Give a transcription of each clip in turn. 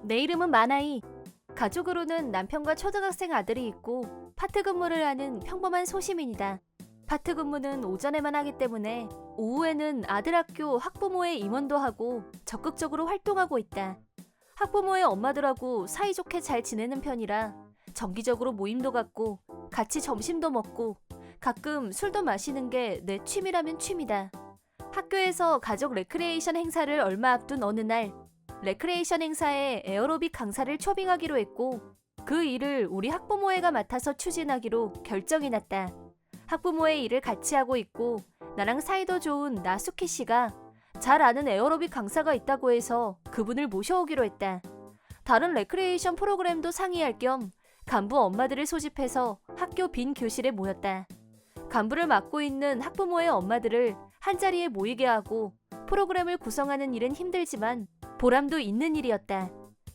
내 이름은 마나이. 가족으로는 남편과 초등학생 아들이 있고 파트 근무를 하는 평범한 소시민이다. 파트 근무는 오전에만 하기 때문에 오후에는 아들 학교 학부모의 임원도 하고 적극적으로 활동하고 있다. 학부모의 엄마들하고 사이좋게 잘 지내는 편이라 정기적으로 모임도 갖고 같이 점심도 먹고 가끔 술도 마시는 게 내 취미라면 취미다. 학교에서 가족 레크레이션 행사를 얼마 앞둔 어느 날 레크레이션 행사에 에어로빅 강사를 초빙하기로 했고 그 일을 우리 학부모회가 맡아서 추진하기로 결정이 났다. 학부모회 일을 같이 하고 있고 나랑 사이도 좋은 나수키 씨가 잘 아는 에어로빅 강사가 있다고 해서 그분을 모셔오기로 했다. 다른 레크레이션 프로그램도 상의할 겸 간부 엄마들을 소집해서 학교 빈 교실에 모였다. 간부를 맡고 있는 학부모의 엄마들을 한자리에 모이게 하고 프로그램을 구성하는 일은 힘들지만 보람도 있는 일이었다.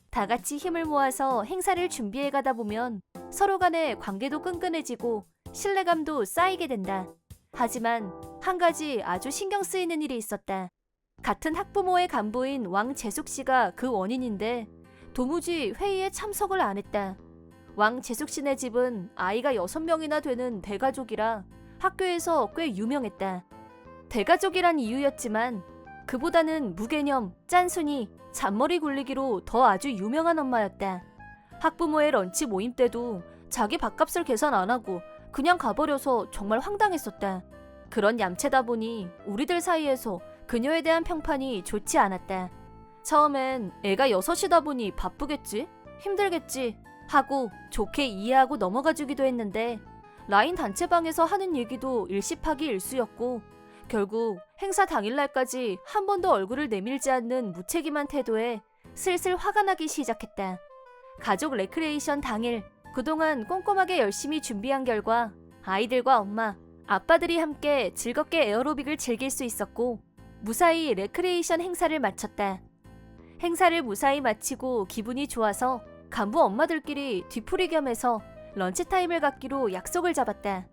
다 같이 힘을 모아서 행사를 준비해 가다 보면 서로 간의 관계도 끈끈해지고 신뢰감도 쌓이게 된다. 하지만 한 가지 아주 신경 쓰이는 일이 있었다. 같은 학부모의 간부인 왕재숙 씨가 그 원인인데 도무지 회의에 참석을 안 했다. 왕재숙 씨네 집은 아이가 6명이나 되는 대가족이라 학교에서 꽤 유명했다. 대가족이란 이유였지만 그보다는 무개념, 짠순이, 잔머리 굴리기로 더 아주 유명한 엄마였다. 학부모의 런치 모임 때도 자기 밥값을 계산 안 하고 그냥 가버려서 정말 황당했었다. 그런 얌체다 보니 우리들 사이에서 그녀에 대한 평판이 좋지 않았다. 처음엔 애가 6이다 보니 바쁘겠지? 힘들겠지? 하고 좋게 이해하고 넘어가 주기도 했는데 라인 단체방에서 하는 얘기도 일시파기 일수였고 결국 행사 당일날까지 한 번도 얼굴을 내밀지 않는 무책임한 태도에 슬슬 화가 나기 시작했다. 가족 레크레이션 당일 그동안 꼼꼼하게 열심히 준비한 결과 아이들과 엄마, 아빠들이 함께 즐겁게 에어로빅을 즐길 수 있었고 무사히 레크레이션 행사를 마쳤다. 행사를 무사히 마치고 기분이 좋아서 간부 엄마들끼리 뒤풀이 겸해서 런치타임을 갖기로 약속을 잡았다.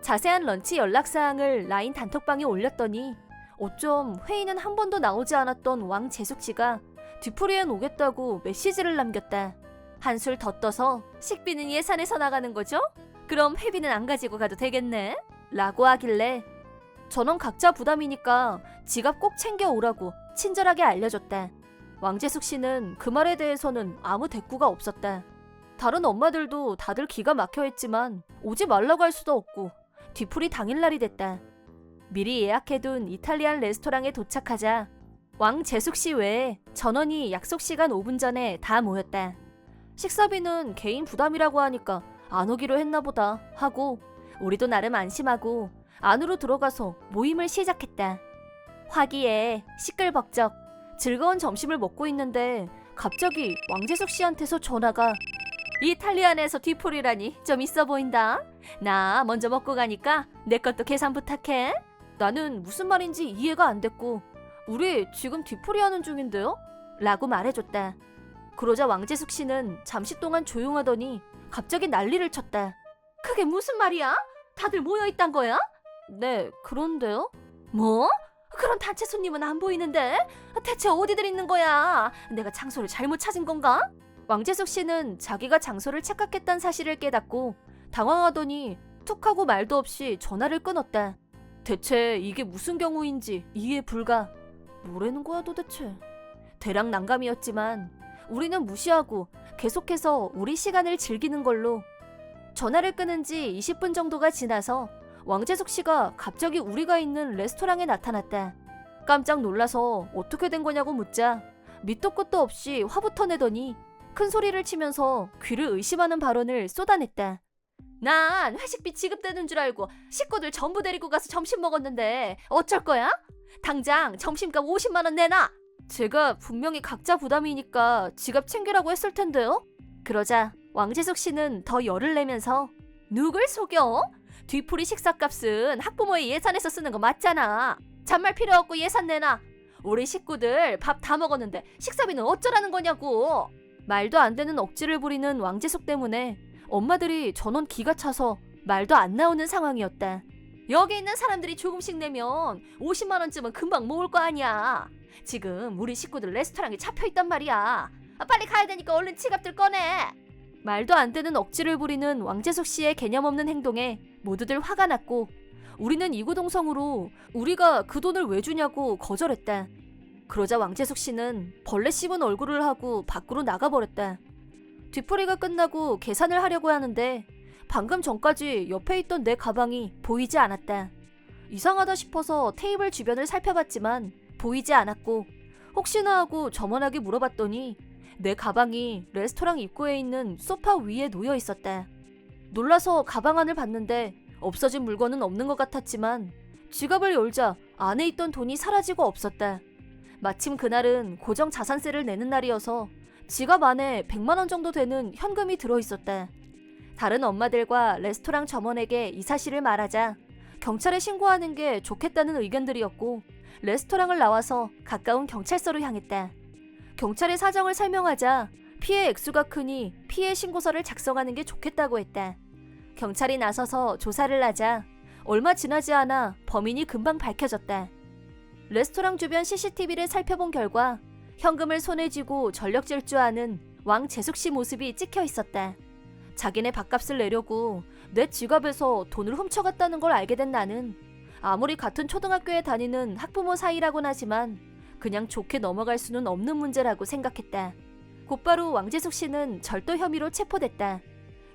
자세한 런치 연락사항을 라인 단톡방에 올렸더니 어쩜 회의는 한 번도 나오지 않았던 왕재숙 씨가 뒤풀이엔 오겠다고 메시지를 남겼다. 한술 더 떠서 식비는 예산에서 나가는 거죠? 그럼 회비는 안 가지고 가도 되겠네? 라고 하길래 전원 각자 부담이니까 지갑 꼭 챙겨오라고 친절하게 알려줬다. 왕재숙 씨는 그 말에 대해서는 아무 대꾸가 없었다. 다른 엄마들도 다들 기가 막혀 했지만 오지 말라고 할 수도 없고 뒤풀이 당일날이 됐다. 미리 예약해둔 이탈리안 레스토랑에 도착하자 왕재숙 씨 외에 전원이 약속 시간 5분 전에 다 모였다. 식사비는 개인 부담이라고 하니까 안 오기로 했나 보다 하고 우리도 나름 안심하고 안으로 들어가서 모임을 시작했다. 화기애 시끌벅적 즐거운 점심을 먹고 있는데 갑자기 왕재숙 씨한테서 전화가 이탈리안에서 뒤풀이라니 좀 있어 보인다. 나 먼저 먹고 가니까 내 것도 계산 부탁해. 나는 무슨 말인지 이해가 안 됐고 우리 지금 뒤풀이 하는 중인데요? 라고 말해줬다. 그러자 왕재숙 씨는 잠시 동안 조용하더니 갑자기 난리를 쳤다. 그게 무슨 말이야? 다들 모여있단 거야? 네, 그런데요? 뭐? 그런 단체 손님은 안 보이는데? 대체 어디들 있는 거야? 내가 장소를 잘못 찾은 건가? 왕재숙 씨는 자기가 장소를 착각했다는 사실을 깨닫고 당황하더니 툭 하고 말도 없이 전화를 끊었다. 대체 이게 무슨 경우인지 이해 불가. 뭐라는 거야 도대체. 대략 난감이었지만 우리는 무시하고 계속해서 우리 시간을 즐기는 걸로. 전화를 끊은 지 20분 정도가 지나서 왕재숙 씨가 갑자기 우리가 있는 레스토랑에 나타났다. 깜짝 놀라서 어떻게 된 거냐고 묻자 밑도 끝도 없이 화부터 내더니 큰 소리를 치면서 귀를 의심하는 발언을 쏟아냈다. 난 회식비 지급되는 줄 알고 식구들 전부 데리고 가서 점심 먹었는데 어쩔 거야? 당장 점심값 50만 원 내놔! 제가 분명히 각자 부담이니까 지갑 챙기라고 했을 텐데요? 그러자 왕재숙 씨는 더 열을 내면서 누굴 속여? 뒤풀이 식사값은 학부모의 예산에서 쓰는 거 맞잖아. 잔말 필요 없고 예산 내놔. 우리 식구들 밥 다 먹었는데 식사비는 어쩌라는 거냐고. 말도 안 되는 억지를 부리는 왕재숙 때문에 엄마들이 전원 기가 차서 말도 안 나오는 상황이었다. 여기 있는 사람들이 조금씩 내면 50만 원쯤은 금방 모을 거 아니야. 지금 우리 식구들 레스토랑에 잡혀있단 말이야. 빨리 가야 되니까 얼른 지갑들 꺼내. 말도 안 되는 억지를 부리는 왕재숙 씨의 개념 없는 행동에 모두들 화가 났고 우리는 이구동성으로 우리가 그 돈을 왜 주냐고 거절했다. 그러자 왕재숙 씨는 벌레 씹은 얼굴을 하고 밖으로 나가버렸다. 뒤풀이가 끝나고 계산을 하려고 하는데 방금 전까지 옆에 있던 내 가방이 보이지 않았다. 이상하다 싶어서 테이블 주변을 살펴봤지만 보이지 않았고 혹시나 하고 점원에게 물어봤더니 내 가방이 레스토랑 입구에 있는 소파 위에 놓여 있었다. 놀라서 가방 안을 봤는데 없어진 물건은 없는 것 같았지만 지갑을 열자 안에 있던 돈이 사라지고 없었다. 마침 그날은 고정자산세를 내는 날이어서 지갑 안에 100만 원 정도 되는 현금이 들어있었다. 다른 엄마들과 레스토랑 점원에게 이 사실을 말하자 경찰에 신고하는 게 좋겠다는 의견들이었고 레스토랑을 나와서 가까운 경찰서로 향했다. 경찰에 사정을 설명하자 피해 액수가 크니 피해 신고서를 작성하는 게 좋겠다고 했다. 경찰이 나서서 조사를 하자 얼마 지나지 않아 범인이 금방 밝혀졌다. 레스토랑 주변 CCTV를 살펴본 결과 현금을 손에 쥐고 전력 질주하는 왕재숙 씨 모습이 찍혀 있었다. 자기네 밥값을 내려고 내 지갑에서 돈을 훔쳐갔다는 걸 알게 된 나는 아무리 같은 초등학교에 다니는 학부모 사이라곤 하지만 그냥 좋게 넘어갈 수는 없는 문제라고 생각했다. 곧바로 왕재숙 씨는 절도 혐의로 체포됐다.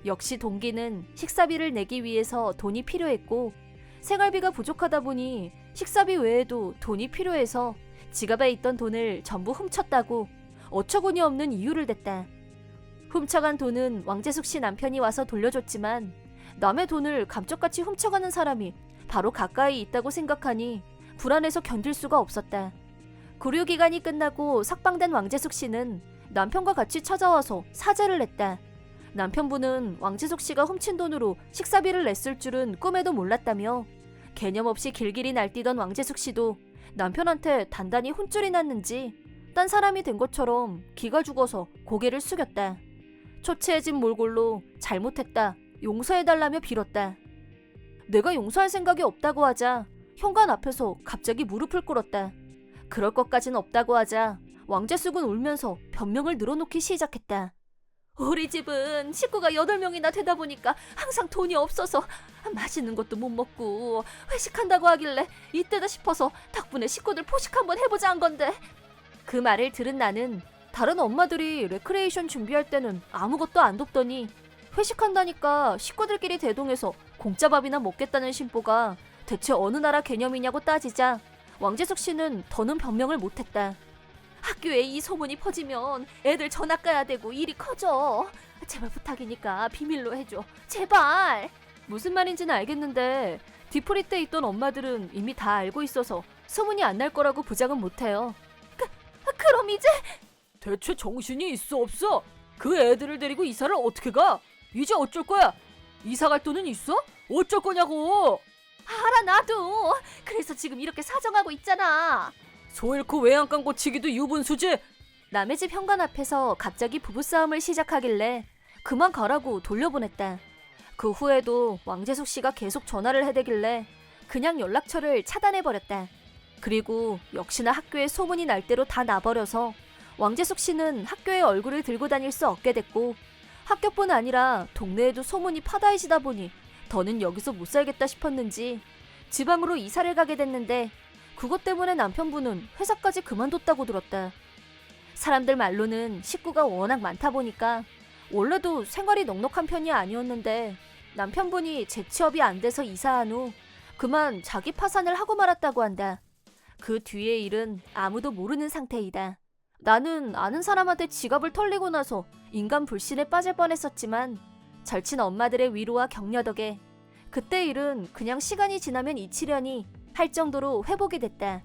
역시 동기는 식사비를 내기 위해서 돈이 필요했고 생활비가 부족하다 보니 식사비 외에도 돈이 필요해서 지갑에 있던 돈을 전부 훔쳤다고 어처구니 없는 이유를 댔다. 훔쳐간 돈은 왕재숙 씨 남편이 와서 돌려줬지만 남의 돈을 감쪽같이 훔쳐가는 사람이 바로 가까이 있다고 생각하니 불안해서 견딜 수가 없었다. 구류기간이 끝나고 석방된 왕재숙 씨는 남편과 같이 찾아와서 사죄를 했다. 남편분은 왕재숙 씨가 훔친 돈으로 식사비를 냈을 줄은 꿈에도 몰랐다며 개념 없이 길길이 날뛰던 왕재숙 씨도 남편한테 단단히 혼쭐이 났는지 딴 사람이 된 것처럼 기가 죽어서 고개를 숙였다. 초췌해진 몰골로 잘못했다, 용서해달라며 빌었다. 내가 용서할 생각이 없다고 하자 현관 앞에서 갑자기 무릎을 꿇었다. 그럴 것까진 없다고 하자 왕재숙은 울면서 변명을 늘어놓기 시작했다. 우리 집은 식구가 8명이나 되다 보니까 항상 돈이 없어서 맛있는 것도 못 먹고 회식한다고 하길래 이때다 싶어서 덕분에 식구들 포식 한번 해보자 한 건데. 그 말을 들은 나는 다른 엄마들이 레크레이션 준비할 때는 아무것도 안 돕더니 회식한다니까 식구들끼리 대동해서 공짜 밥이나 먹겠다는 심보가 대체 어느 나라 개념이냐고 따지자 왕재숙 씨는 더는 변명을 못했다. 학교에 이 소문이 퍼지면 애들 전학 가야 되고 일이 커져. 제발 부탁이니까 비밀로 해줘. 제발. 무슨 말인지는 알겠는데 뒤풀이 때 있던 엄마들은 이미 다 알고 있어서 소문이 안 날 거라고 보장은 못해요. 그럼 이제? 대체 정신이 있어 없어? 그 애들을 데리고 이사를 어떻게 가? 이제 어쩔 거야? 이사 갈 돈은 있어? 어쩔 거냐고. 알아 나도. 그래서 지금 이렇게 사정하고 있잖아. 소 잃고 외양간 고치기도 유분수지. 남의 집 현관 앞에서 갑자기 부부싸움을 시작하길래 그만 가라고 돌려보냈다. 그 후에도 왕재숙 씨가 계속 전화를 해대길래 그냥 연락처를 차단해버렸다. 그리고 역시나 학교에 소문이 날 대로 다 나버려서 왕재숙 씨는 학교에 얼굴을 들고 다닐 수 없게 됐고 학교뿐 아니라 동네에도 소문이 파다해지다 보니 더는 여기서 못 살겠다 싶었는지 지방으로 이사를 가게 됐는데 그것 때문에 남편분은 회사까지 그만뒀다고 들었다. 사람들 말로는 식구가 워낙 많다 보니까 원래도 생활이 넉넉한 편이 아니었는데 남편분이 재취업이 안 돼서 이사한 후 그만 자기 파산을 하고 말았다고 한다. 그 뒤의 일은 아무도 모르는 상태이다. 나는 아는 사람한테 지갑을 털리고 나서 인간 불신에 빠질 뻔했었지만 절친 엄마들의 위로와 격려 덕에 그때 일은 그냥 시간이 지나면 잊히려니 할 정도로 회복이 됐다.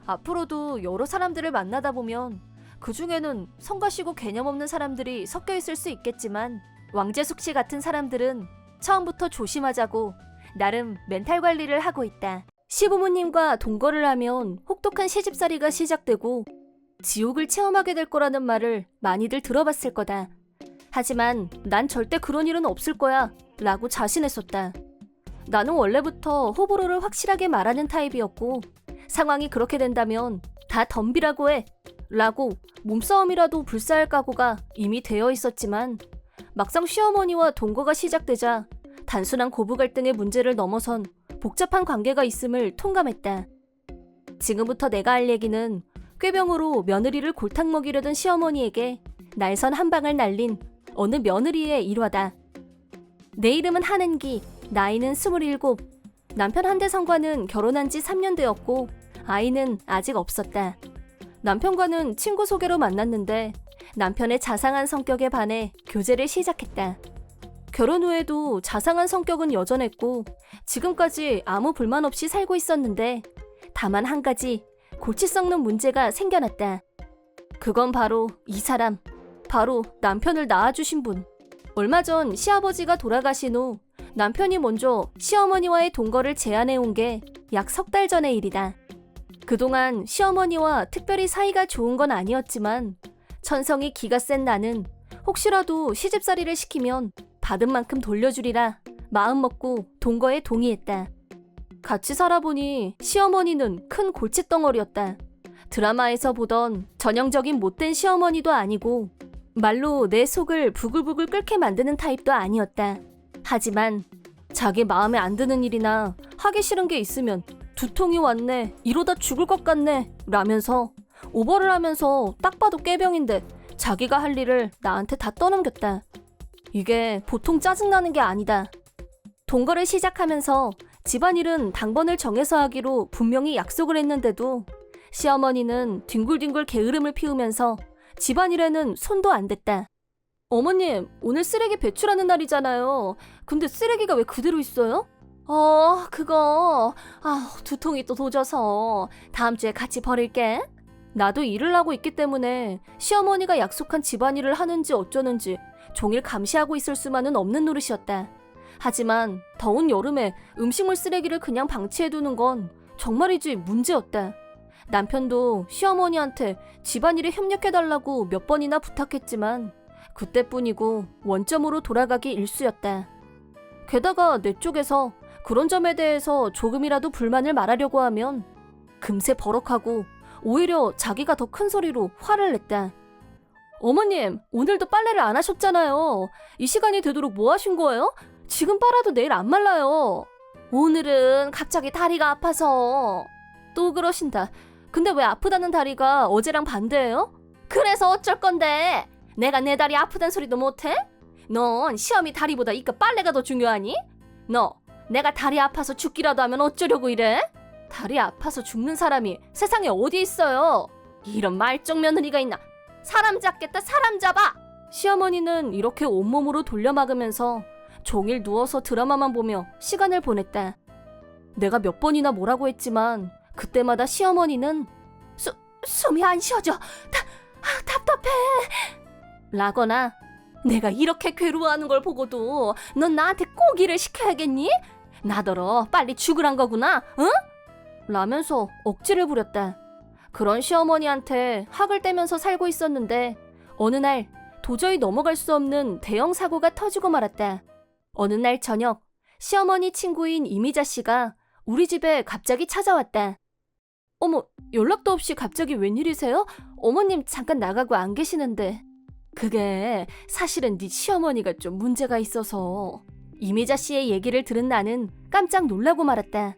앞으로도 여러 사람들을 만나다 보면 그 중에는 성가시고 개념 없는 사람들이 섞여 있을 수 있겠지만 왕재숙 씨 같은 사람들은 처음부터 조심하자고 나름 멘탈 관리를 하고 있다. 시부모님과 동거를 하면 혹독한 시집살이가 시작되고 지옥을 체험하게 될 거라는 말을 많이들 들어봤을 거다. 하지만 난 절대 그런 일은 없을 거야 라고 자신했었다. 나는 원래부터 호불호를 확실하게 말하는 타입이었고 상황이 그렇게 된다면 다 덤비라고 해 라고 몸싸움이라도 불사할 각오가 이미 되어 있었지만 막상 시어머니와 동거가 시작되자 단순한 고부 갈등의 문제를 넘어선 복잡한 관계가 있음을 통감했다. 지금부터 내가 할 얘기는 꾀병으로 며느리를 골탕 먹이려던 시어머니에게 날선 한 방을 날린 어느 며느리의 일화다. 내 이름은 한은기, 나이는 27, 남편 한대성과는 결혼한 지 3년 되었고 아이는 아직 없었다. 남편과는 친구 소개로 만났는데 남편의 자상한 성격에 반해 교제를 시작했다. 결혼 후에도 자상한 성격은 여전했고 지금까지 아무 불만 없이 살고 있었는데 다만 한 가지 골치 썩는 문제가 생겨났다. 그건 바로 이 사람, 바로 남편을 낳아주신 분. 얼마 전 시아버지가 돌아가신 후 남편이 먼저 시어머니와의 동거를 제안해온 게 약 석 달 전의 일이다. 그동안 시어머니와 특별히 사이가 좋은 건 아니었지만 천성이 기가 센 나는 혹시라도 시집살이를 시키면 받은 만큼 돌려주리라 마음 먹고 동거에 동의했다. 같이 살아보니 시어머니는 큰 골칫덩어리였다. 드라마에서 보던 전형적인 못된 시어머니도 아니고 말로 내 속을 부글부글 끓게 만드는 타입도 아니었다. 하지만 자기 마음에 안 드는 일이나 하기 싫은 게 있으면 두통이 왔네, 이러다 죽을 것 같네 라면서 오버를 하면서 딱 봐도 꾀병인데 자기가 할 일을 나한테 다 떠넘겼다. 이게 보통 짜증나는 게 아니다. 동거를 시작하면서 집안일은 당번을 정해서 하기로 분명히 약속을 했는데도 시어머니는 뒹굴뒹굴 게으름을 피우면서 집안일에는 손도 안 댔다. 어머님, 오늘 쓰레기 배출하는 날이잖아요. 근데 쓰레기가 왜 그대로 있어요? 그거 두통이 또 도져서 다음 주에 같이 버릴게. 나도 일을 하고 있기 때문에 시어머니가 약속한 집안일을 하는지 어쩌는지 종일 감시하고 있을 수만은 없는 노릇이었다. 하지만 더운 여름에 음식물 쓰레기를 그냥 방치해두는 건 정말이지 문제였다. 남편도 시어머니한테 집안일에 협력해달라고 몇 번이나 부탁했지만 그때뿐이고 원점으로 돌아가기 일쑤였다. 게다가 내 쪽에서 그런 점에 대해서 조금이라도 불만을 말하려고 하면 금세 버럭하고 오히려 자기가 더 큰 소리로 화를 냈다. 어머님, 오늘도 빨래를 안 하셨잖아요. 이 시간이 되도록 뭐 하신 거예요? 지금 빨아도 내일 안 말라요. 오늘은 갑자기 다리가 아파서. 또 그러신다. 근데 왜 아프다는 다리가 어제랑 반대예요? 그래서 어쩔 건데? 내가 내 다리 아프단 소리도 못해? 넌 시험이 다리보다 이깟 빨래가 더 중요하니? 너 내가 다리 아파서 죽기라도 하면 어쩌려고 이래? 다리 아파서 죽는 사람이 세상에 어디 있어요? 이런 말종 며느리가 있나? 사람 잡겠다, 사람 잡아! 시어머니는 이렇게 온몸으로 돌려막으면서 종일 누워서 드라마만 보며 시간을 보냈다. 내가 몇 번이나 뭐라고 했지만 그때마다 시어머니는 숨이 안 쉬어져. 답답해. 라거나 내가 이렇게 괴로워하는 걸 보고도 넌 나한테 꼭 일을 시켜야겠니? 나더러 빨리 죽으란 거구나, 응? 라면서 억지를 부렸다. 그런 시어머니한테 학을 떼면서 살고 있었는데 어느 날 도저히 넘어갈 수 없는 대형 사고가 터지고 말았다. 어느 날 저녁 시어머니 친구인 이미자 씨가 우리 집에 갑자기 찾아왔다. 어머, 연락도 없이 갑자기 웬일이세요? 어머님 잠깐 나가고 안 계시는데. 그게 사실은 네 시어머니가 좀 문제가 있어서. 이미자 씨의 얘기를 들은 나는 깜짝 놀라고 말았다.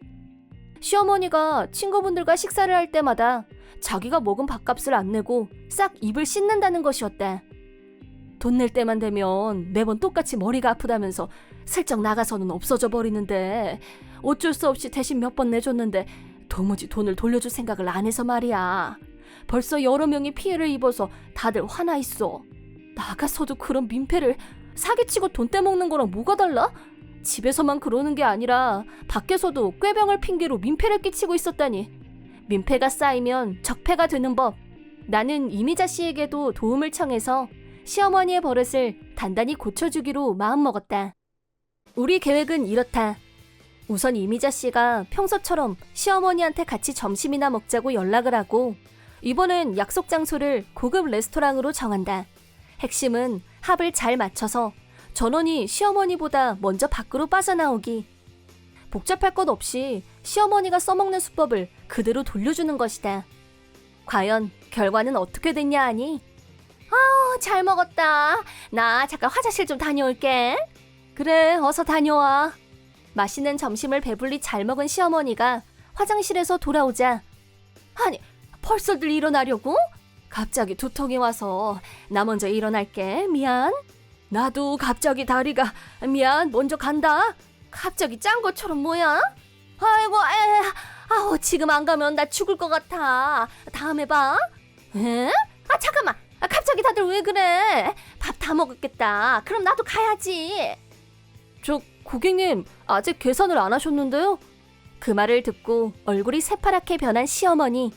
시어머니가 친구분들과 식사를 할 때마다 자기가 먹은 밥값을 안 내고 싹 입을 씻는다는 것이었다. 돈 낼 때만 되면 매번 똑같이 머리가 아프다면서 슬쩍 나가서는 없어져 버리는데 어쩔 수 없이 대신 몇 번 내줬는데 도무지 돈을 돌려줄 생각을 안 해서 말이야. 벌써 여러 명이 피해를 입어서 다들 화나 있어. 나가서도 그런 민폐를 사기치고 돈 떼먹는 거랑 뭐가 달라? 집에서만 그러는 게 아니라 밖에서도 꾀병을 핑계로 민폐를 끼치고 있었다니. 민폐가 쌓이면 적폐가 되는 법. 나는 이미자 씨에게도 도움을 청해서 시어머니의 버릇을 단단히 고쳐주기로 마음먹었다. 우리 계획은 이렇다. 우선 이미자 씨가 평소처럼 시어머니한테 같이 점심이나 먹자고 연락을 하고 이번엔 약속 장소를 고급 레스토랑으로 정한다. 핵심은 합을 잘 맞춰서 전원이 시어머니보다 먼저 밖으로 빠져나오기. 복잡할 것 없이 시어머니가 써먹는 수법을 그대로 돌려주는 것이다. 과연 결과는 어떻게 됐냐 하니? 잘 먹었다. 나 잠깐 화장실 좀 다녀올게. 그래, 어서 다녀와. 맛있는 점심을 배불리 잘 먹은 시어머니가 화장실에서 돌아오자, 아니, 벌써들 일어나려고? 갑자기 두통이 와서 나 먼저 일어날게. 미안. 나도 갑자기 다리가 미안. 먼저 간다. 갑자기 짠 것처럼 뭐야? 아이고, 지금 안 가면 나 죽을 것 같아. 다음에 봐. 에? 잠깐만. 갑자기 다들 왜 그래? 밥 다 먹었겠다. 그럼 나도 가야지. 저 고객님, 아직 계산을 안 하셨는데요? 그 말을 듣고 얼굴이 새파랗게 변한 시어머니.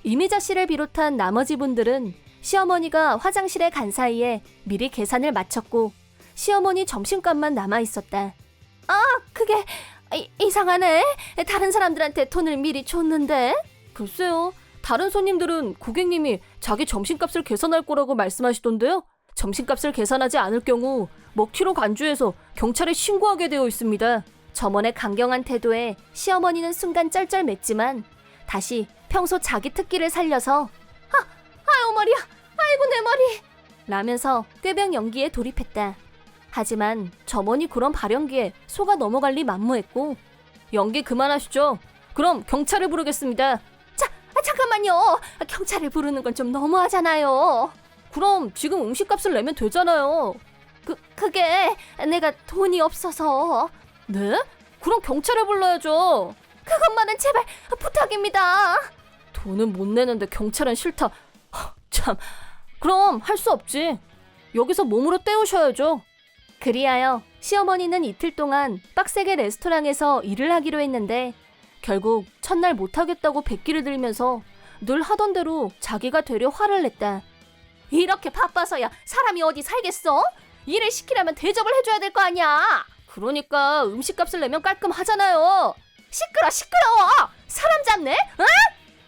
이미자 씨를 비롯한 나머지 분들은 시어머니가 화장실에 간 사이에 미리 계산을 마쳤고 시어머니 점심값만 남아있었다. 그게 이상하네. 다른 사람들한테 돈을 미리 줬는데. 글쎄요. 다른 손님들은 고객님이 자기 점심값을 계산할 거라고 말씀하시던데요. 점심값을 계산하지 않을 경우 먹튀로 간주해서 경찰에 신고하게 되어 있습니다. 점원의 강경한 태도에 시어머니는 순간 쩔쩔맸지만 다시 평소 자기 특기를 살려서 아유 머리야, 아이고 내 머리 라면서 꾀병 연기에 돌입했다. 하지만 점원이 그런 발연기에 속아 넘어갈 리 만무했고, 연기 그만하시죠. 그럼 경찰을 부르겠습니다. 잠깐만요. 경찰을 부르는 건 좀 너무하잖아요. 그럼 지금 음식값을 내면 되잖아요. 그게 내가 돈이 없어서. 네? 그럼 경찰을 불러야죠. 그것만은 제발 부탁입니다. 돈은 못 내는데 경찰은 싫다. 참, 그럼 할 수 없지. 여기서 몸으로 때우셔야죠. 그리하여 시어머니는 이틀 동안 빡세게 레스토랑에서 일을 하기로 했는데 결국 첫날 못하겠다고 백기를 들면서 늘 하던 대로 자기가 되려 화를 냈다. 이렇게 바빠서야 사람이 어디 살겠어? 일을 시키려면 대접을 해줘야 될 거 아니야. 그러니까 음식값을 내면 깔끔하잖아요. 시끄러워. 사람 잡네? 응?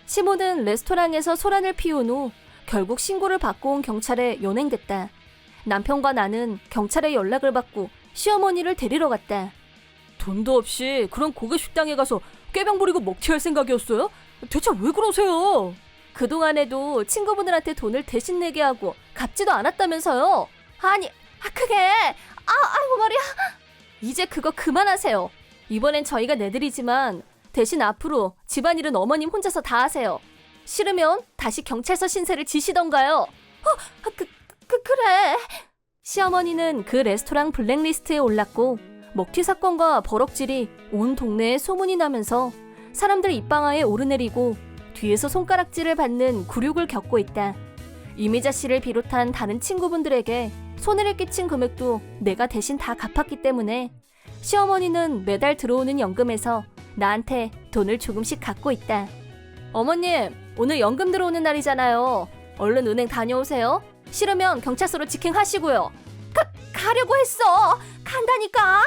시모는 레스토랑에서 소란을 피운 후 결국 신고를 받고 온 경찰에 연행됐다. 남편과 나는 경찰에 연락을 받고 시어머니를 데리러 갔다. 돈도 없이 그런 고급 식당에 가서 꾀병 부리고 먹튀할 생각이었어요? 대체 왜 그러세요? 그동안에도 친구분들한테 돈을 대신 내게 하고 갚지도 않았다면서요? 아니, 그게 아이고 머리야. 이제 그거 그만하세요. 이번엔 저희가 내드리지만 대신 앞으로 집안일은 어머님 혼자서 다 하세요. 싫으면 다시 경찰서 신세를 지시던가요. 그래. 시어머니는 그 레스토랑 블랙리스트에 올랐고 먹튀 사건과 버럭질이 온 동네에 소문이 나면서 사람들 입방아에 오르내리고 뒤에서 손가락질을 받는 굴욕을 겪고 있다. 이미자 씨를 비롯한 다른 친구분들에게 손해를 끼친 금액도 내가 대신 다 갚았기 때문에 시어머니는 매달 들어오는 연금에서 나한테 돈을 조금씩 갖고 있다. 어머님, 오늘 연금 들어오는 날이잖아요. 얼른 은행 다녀오세요. 싫으면 경찰서로 직행하시고요. 가려고 했어. 간다니까.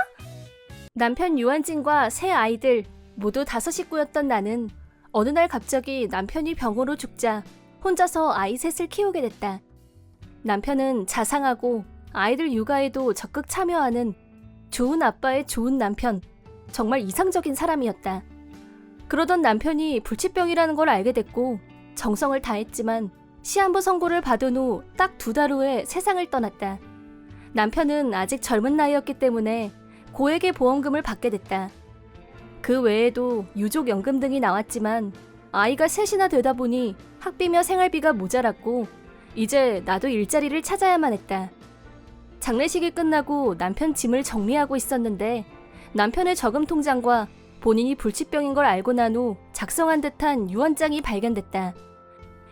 남편 유한진과 세 아이들 모두 5 식구였던 나는 어느 날 갑자기 남편이 병으로 죽자 혼자서 아이 셋을 키우게 됐다. 남편은 자상하고 아이들 육아에도 적극 참여하는 좋은 아빠의 좋은 남편, 정말 이상적인 사람이었다. 그러던 남편이 불치병이라는 걸 알게 됐고 정성을 다했지만 시한부 선고를 받은 후 딱 2달 후에 세상을 떠났다. 남편은 아직 젊은 나이였기 때문에 고액의 보험금을 받게 됐다. 그 외에도 유족연금 등이 나왔지만 아이가 셋이나 되다 보니 학비며 생활비가 모자랐고 이제 나도 일자리를 찾아야만 했다. 장례식이 끝나고 남편 짐을 정리하고 있었는데 남편의 저금 통장과 본인이 불치병인 걸 알고 난 후 작성한 듯한 유언장이 발견됐다.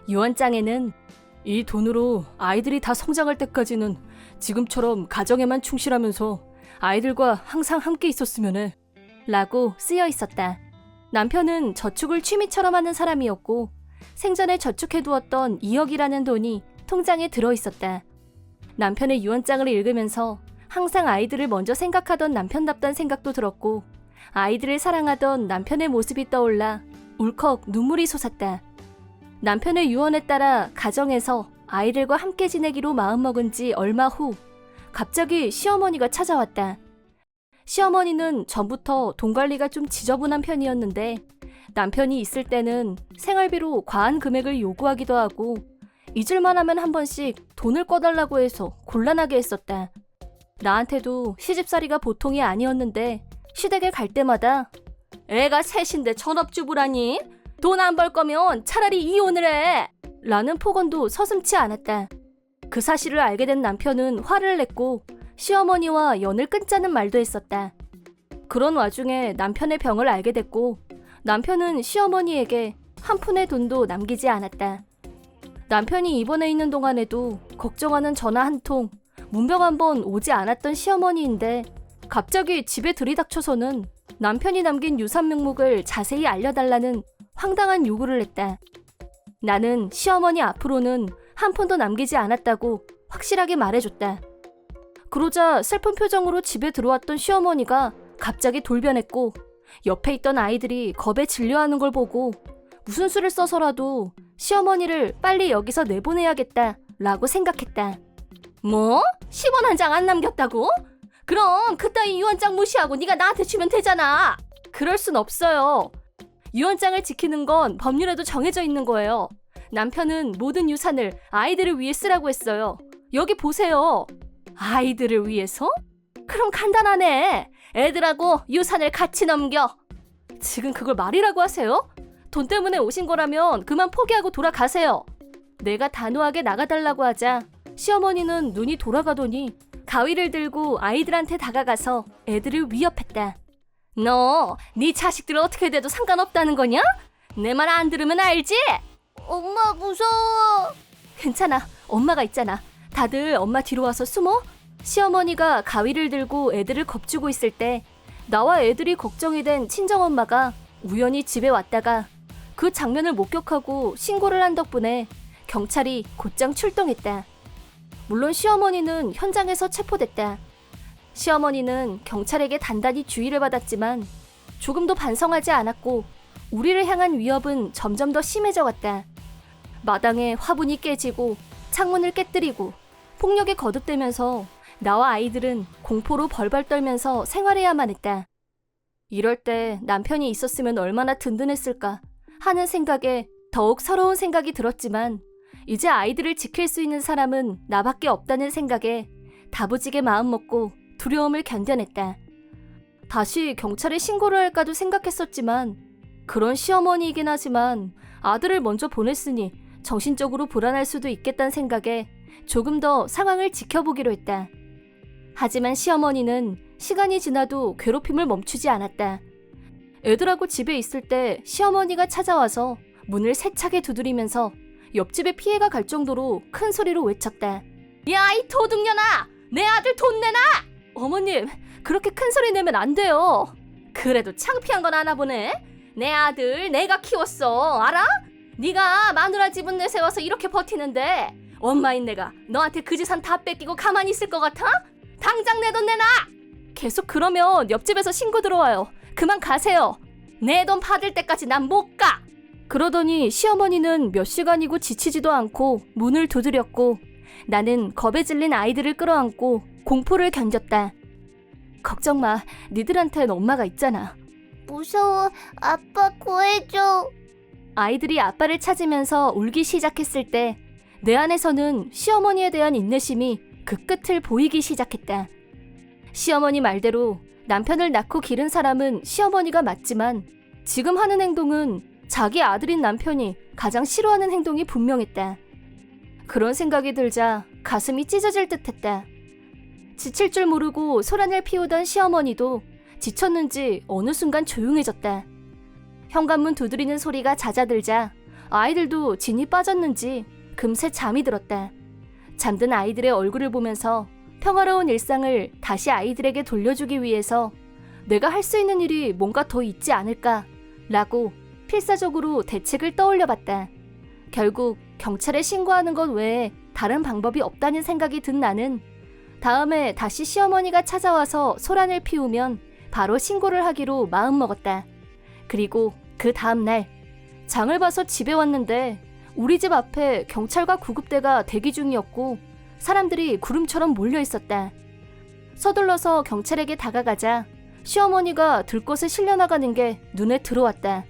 유언장에는 이 돈으로 아이들이 다 성장할 때까지는 지금처럼 가정에만 충실하면서 아이들과 항상 함께 있었으면 해 라고 쓰여 있었다. 남편은 저축을 취미처럼 하는 사람이었고 생전에 저축해두었던 2억이라는 돈이 통장에 들어있었다. 남편의 유언장을 읽으면서 항상 아이들을 먼저 생각하던 남편답다는 생각도 들었고 아이들을 사랑하던 남편의 모습이 떠올라 울컥 눈물이 솟았다. 남편의 유언에 따라 가정에서 아이들과 함께 지내기로 마음먹은 지 얼마 후 갑자기 시어머니가 찾아왔다. 시어머니는 전부터 돈 관리가 좀 지저분한 편이었는데 남편이 있을 때는 생활비로 과한 금액을 요구하기도 하고 잊을만 하면 한 번씩 돈을 꺼달라고 해서 곤란하게 했었다. 나한테도 시집살이가 보통이 아니었는데 시댁에 갈 때마다 애가 셋인데 전업주부라니? 돈 안 벌 거면 차라리 이혼을 해! 라는 폭언도 서슴지 않았다. 그 사실을 알게 된 남편은 화를 냈고 시어머니와 연을 끊자는 말도 했었다. 그런 와중에 남편의 병을 알게 됐고 남편은 시어머니에게 한 푼의 돈도 남기지 않았다. 남편이 입원해 있는 동안에도 걱정하는 전화 한 통, 문병 한 번 오지 않았던 시어머니인데 갑자기 집에 들이닥쳐서는 남편이 남긴 유산 명목을 자세히 알려달라는 황당한 요구를 했다. 나는 시어머니 앞으로는 한 푼도 남기지 않았다고 확실하게 말해줬다. 그러자 슬픈 표정으로 집에 들어왔던 시어머니가 갑자기 돌변했고 옆에 있던 아이들이 겁에 질려하는 걸 보고 무슨 수를 써서라도 시어머니를 빨리 여기서 내보내야겠다 라고 생각했다. 뭐? 10원 한 장 안 남겼다고? 그럼 그따위 유언장 무시하고 네가 나한테 주면 되잖아. 그럴 순 없어요. 유언장을 지키는 건 법률에도 정해져 있는 거예요. 남편은 모든 유산을 아이들을 위해 쓰라고 했어요. 여기 보세요. 아이들을 위해서? 그럼 간단하네. 애들하고 유산을 같이 넘겨. 지금 그걸 말이라고 하세요? 돈 때문에 오신 거라면 그만 포기하고 돌아가세요. 내가 단호하게 나가달라고 하자 시어머니는 눈이 돌아가더니 가위를 들고 아이들한테 다가가서 애들을 위협했다. 너, 네 자식들 어떻게 돼도 상관없다는 거냐? 내 말 안 들으면 알지? 엄마 무서워. 괜찮아, 엄마가 있잖아. 다들 엄마 뒤로 와서 숨어. 시어머니가 가위를 들고 애들을 겁주고 있을 때 나와 애들이 걱정이 된 친정엄마가 우연히 집에 왔다가 그 장면을 목격하고 신고를 한 덕분에 경찰이 곧장 출동했다. 물론 시어머니는 현장에서 체포됐다. 시어머니는 경찰에게 단단히 주의를 받았지만 조금도 반성하지 않았고 우리를 향한 위협은 점점 더 심해져갔다. 마당에 화분이 깨지고 창문을 깨뜨리고 폭력에 거듭되면서 나와 아이들은 공포로 벌벌 떨면서 생활해야만 했다. 이럴 때 남편이 있었으면 얼마나 든든했을까 하는 생각에 더욱 서러운 생각이 들었지만 이제 아이들을 지킬 수 있는 사람은 나밖에 없다는 생각에 다부지게 마음먹고 두려움을 견뎌냈다. 다시 경찰에 신고를 할까도 생각했었지만 그런 시어머니이긴 하지만 아들을 먼저 보냈으니 정신적으로 불안할 수도 있겠다는 생각에 조금 더 상황을 지켜보기로 했다. 하지만 시어머니는 시간이 지나도 괴롭힘을 멈추지 않았다. 애들하고 집에 있을 때 시어머니가 찾아와서 문을 세차게 두드리면서 옆집에 피해가 갈 정도로 큰 소리로 외쳤다. 야, 이 도둑년아! 내 아들 돈 내놔! 어머님, 그렇게 큰 소리 내면 안 돼요. 그래도 창피한 건 아나 보네. 내 아들 내가 키웠어, 알아? 네가 마누라 집은 내세워서 이렇게 버티는데 엄마인 내가 너한테 그 재산 다 뺏기고 가만히 있을 것 같아? 당장 내 돈 내놔! 계속 그러면 옆집에서 신고 들어와요. 그만 가세요. 내 돈 받을 때까지 난 못 가! 그러더니 시어머니는 몇 시간이고 지치지도 않고 문을 두드렸고 나는 겁에 질린 아이들을 끌어안고 공포를 견뎠다. 걱정 마. 니들한텐 엄마가 있잖아. 무서워. 아빠 구해줘. 아이들이 아빠를 찾으면서 울기 시작했을 때 내 안에서는 시어머니에 대한 인내심이 그 끝을 보이기 시작했다. 시어머니 말대로 남편을 낳고 기른 사람은 시어머니가 맞지만 지금 하는 행동은 자기 아들인 남편이 가장 싫어하는 행동이 분명했다. 그런 생각이 들자 가슴이 찢어질 듯했다. 지칠 줄 모르고 소란을 피우던 시어머니도 지쳤는지 어느 순간 조용해졌다. 현관문 두드리는 소리가 잦아들자 아이들도 진이 빠졌는지 금세 잠이 들었다. 잠든 아이들의 얼굴을 보면서 평화로운 일상을 다시 아이들에게 돌려주기 위해서 내가 할 수 있는 일이 뭔가 더 있지 않을까라고 필사적으로 대책을 떠올려봤다. 결국 경찰에 신고하는 것 외에 다른 방법이 없다는 생각이 든 나는 다음에 다시 시어머니가 찾아와서 소란을 피우면 바로 신고를 하기로 마음먹었다. 그리고 그 다음날 장을 봐서 집에 왔는데 우리 집 앞에 경찰과 구급대가 대기 중이었고 사람들이 구름처럼 몰려 있었다. 서둘러서 경찰에게 다가가자 시어머니가 들것에 실려나가는 게 눈에 들어왔다.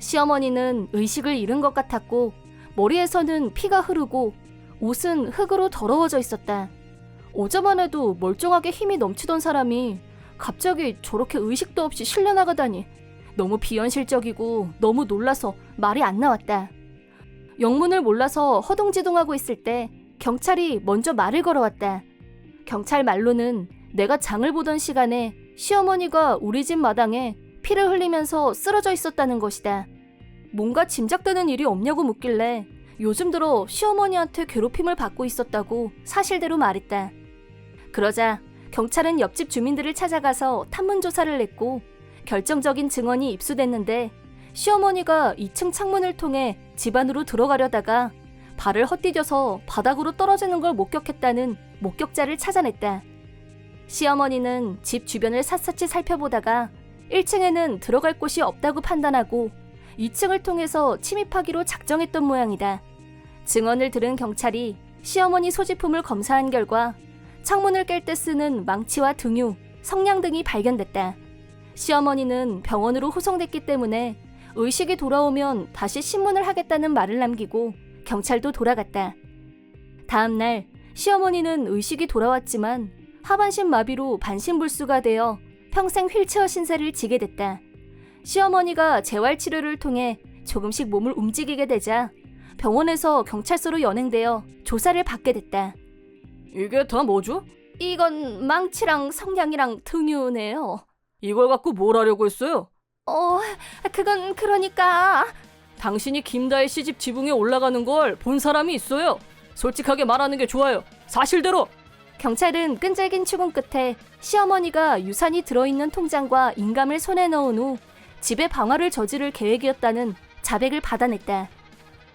시어머니는 의식을 잃은 것 같았고 머리에서는 피가 흐르고 옷은 흙으로 더러워져 있었다. 오자만 해도 멀쩡하게 힘이 넘치던 사람이 갑자기 저렇게 의식도 없이 실려나가다니 너무 비현실적이고 너무 놀라서 말이 안 나왔다. 영문을 몰라서 허둥지둥하고 있을 때 경찰이 먼저 말을 걸어왔다. 경찰 말로는 내가 장을 보던 시간에 시어머니가 우리 집 마당에 피를 흘리면서 쓰러져 있었다는 것이다. 뭔가 짐작되는 일이 없냐고 묻길래 요즘 들어 시어머니한테 괴롭힘을 받고 있었다고 사실대로 말했다. 그러자 경찰은 옆집 주민들을 찾아가서 탐문 조사를 했고 결정적인 증언이 입수됐는데 시어머니가 2층 창문을 통해 집 안으로 들어가려다가 발을 헛디뎌서 바닥으로 떨어지는 걸 목격했다는 목격자를 찾아냈다. 시어머니는 집 주변을 샅샅이 살펴보다가 1층에는 들어갈 곳이 없다고 판단하고 2층을 통해서 침입하기로 작정했던 모양이다. 증언을 들은 경찰이 시어머니 소지품을 검사한 결과 창문을 깰 때 쓰는 망치와 등유, 성냥 등이 발견됐다. 시어머니는 병원으로 후송됐기 때문에 의식이 돌아오면 다시 신문을 하겠다는 말을 남기고 경찰도 돌아갔다. 다음 날 시어머니는 의식이 돌아왔지만 하반신 마비로 반신불수가 되어 평생 휠체어 신세를 지게 됐다. 시어머니가 재활치료를 통해 조금씩 몸을 움직이게 되자 병원에서 경찰서로 연행되어 조사를 받게 됐다. 이게 다 뭐죠? 이건 망치랑 성냥이랑 등유네요. 이걸 갖고 뭘 하려고 했어요? 그건 그러니까 당신이 김다혜 씨 집 지붕에 올라가는 걸 본 사람이 있어요. 솔직하게 말하는 게 좋아요. 사실대로. 경찰은 끈질긴 추궁 끝에 시어머니가 유산이 들어있는 통장과 인감을 손에 넣은 후 집에 방화를 저지를 계획이었다는 자백을 받아냈다.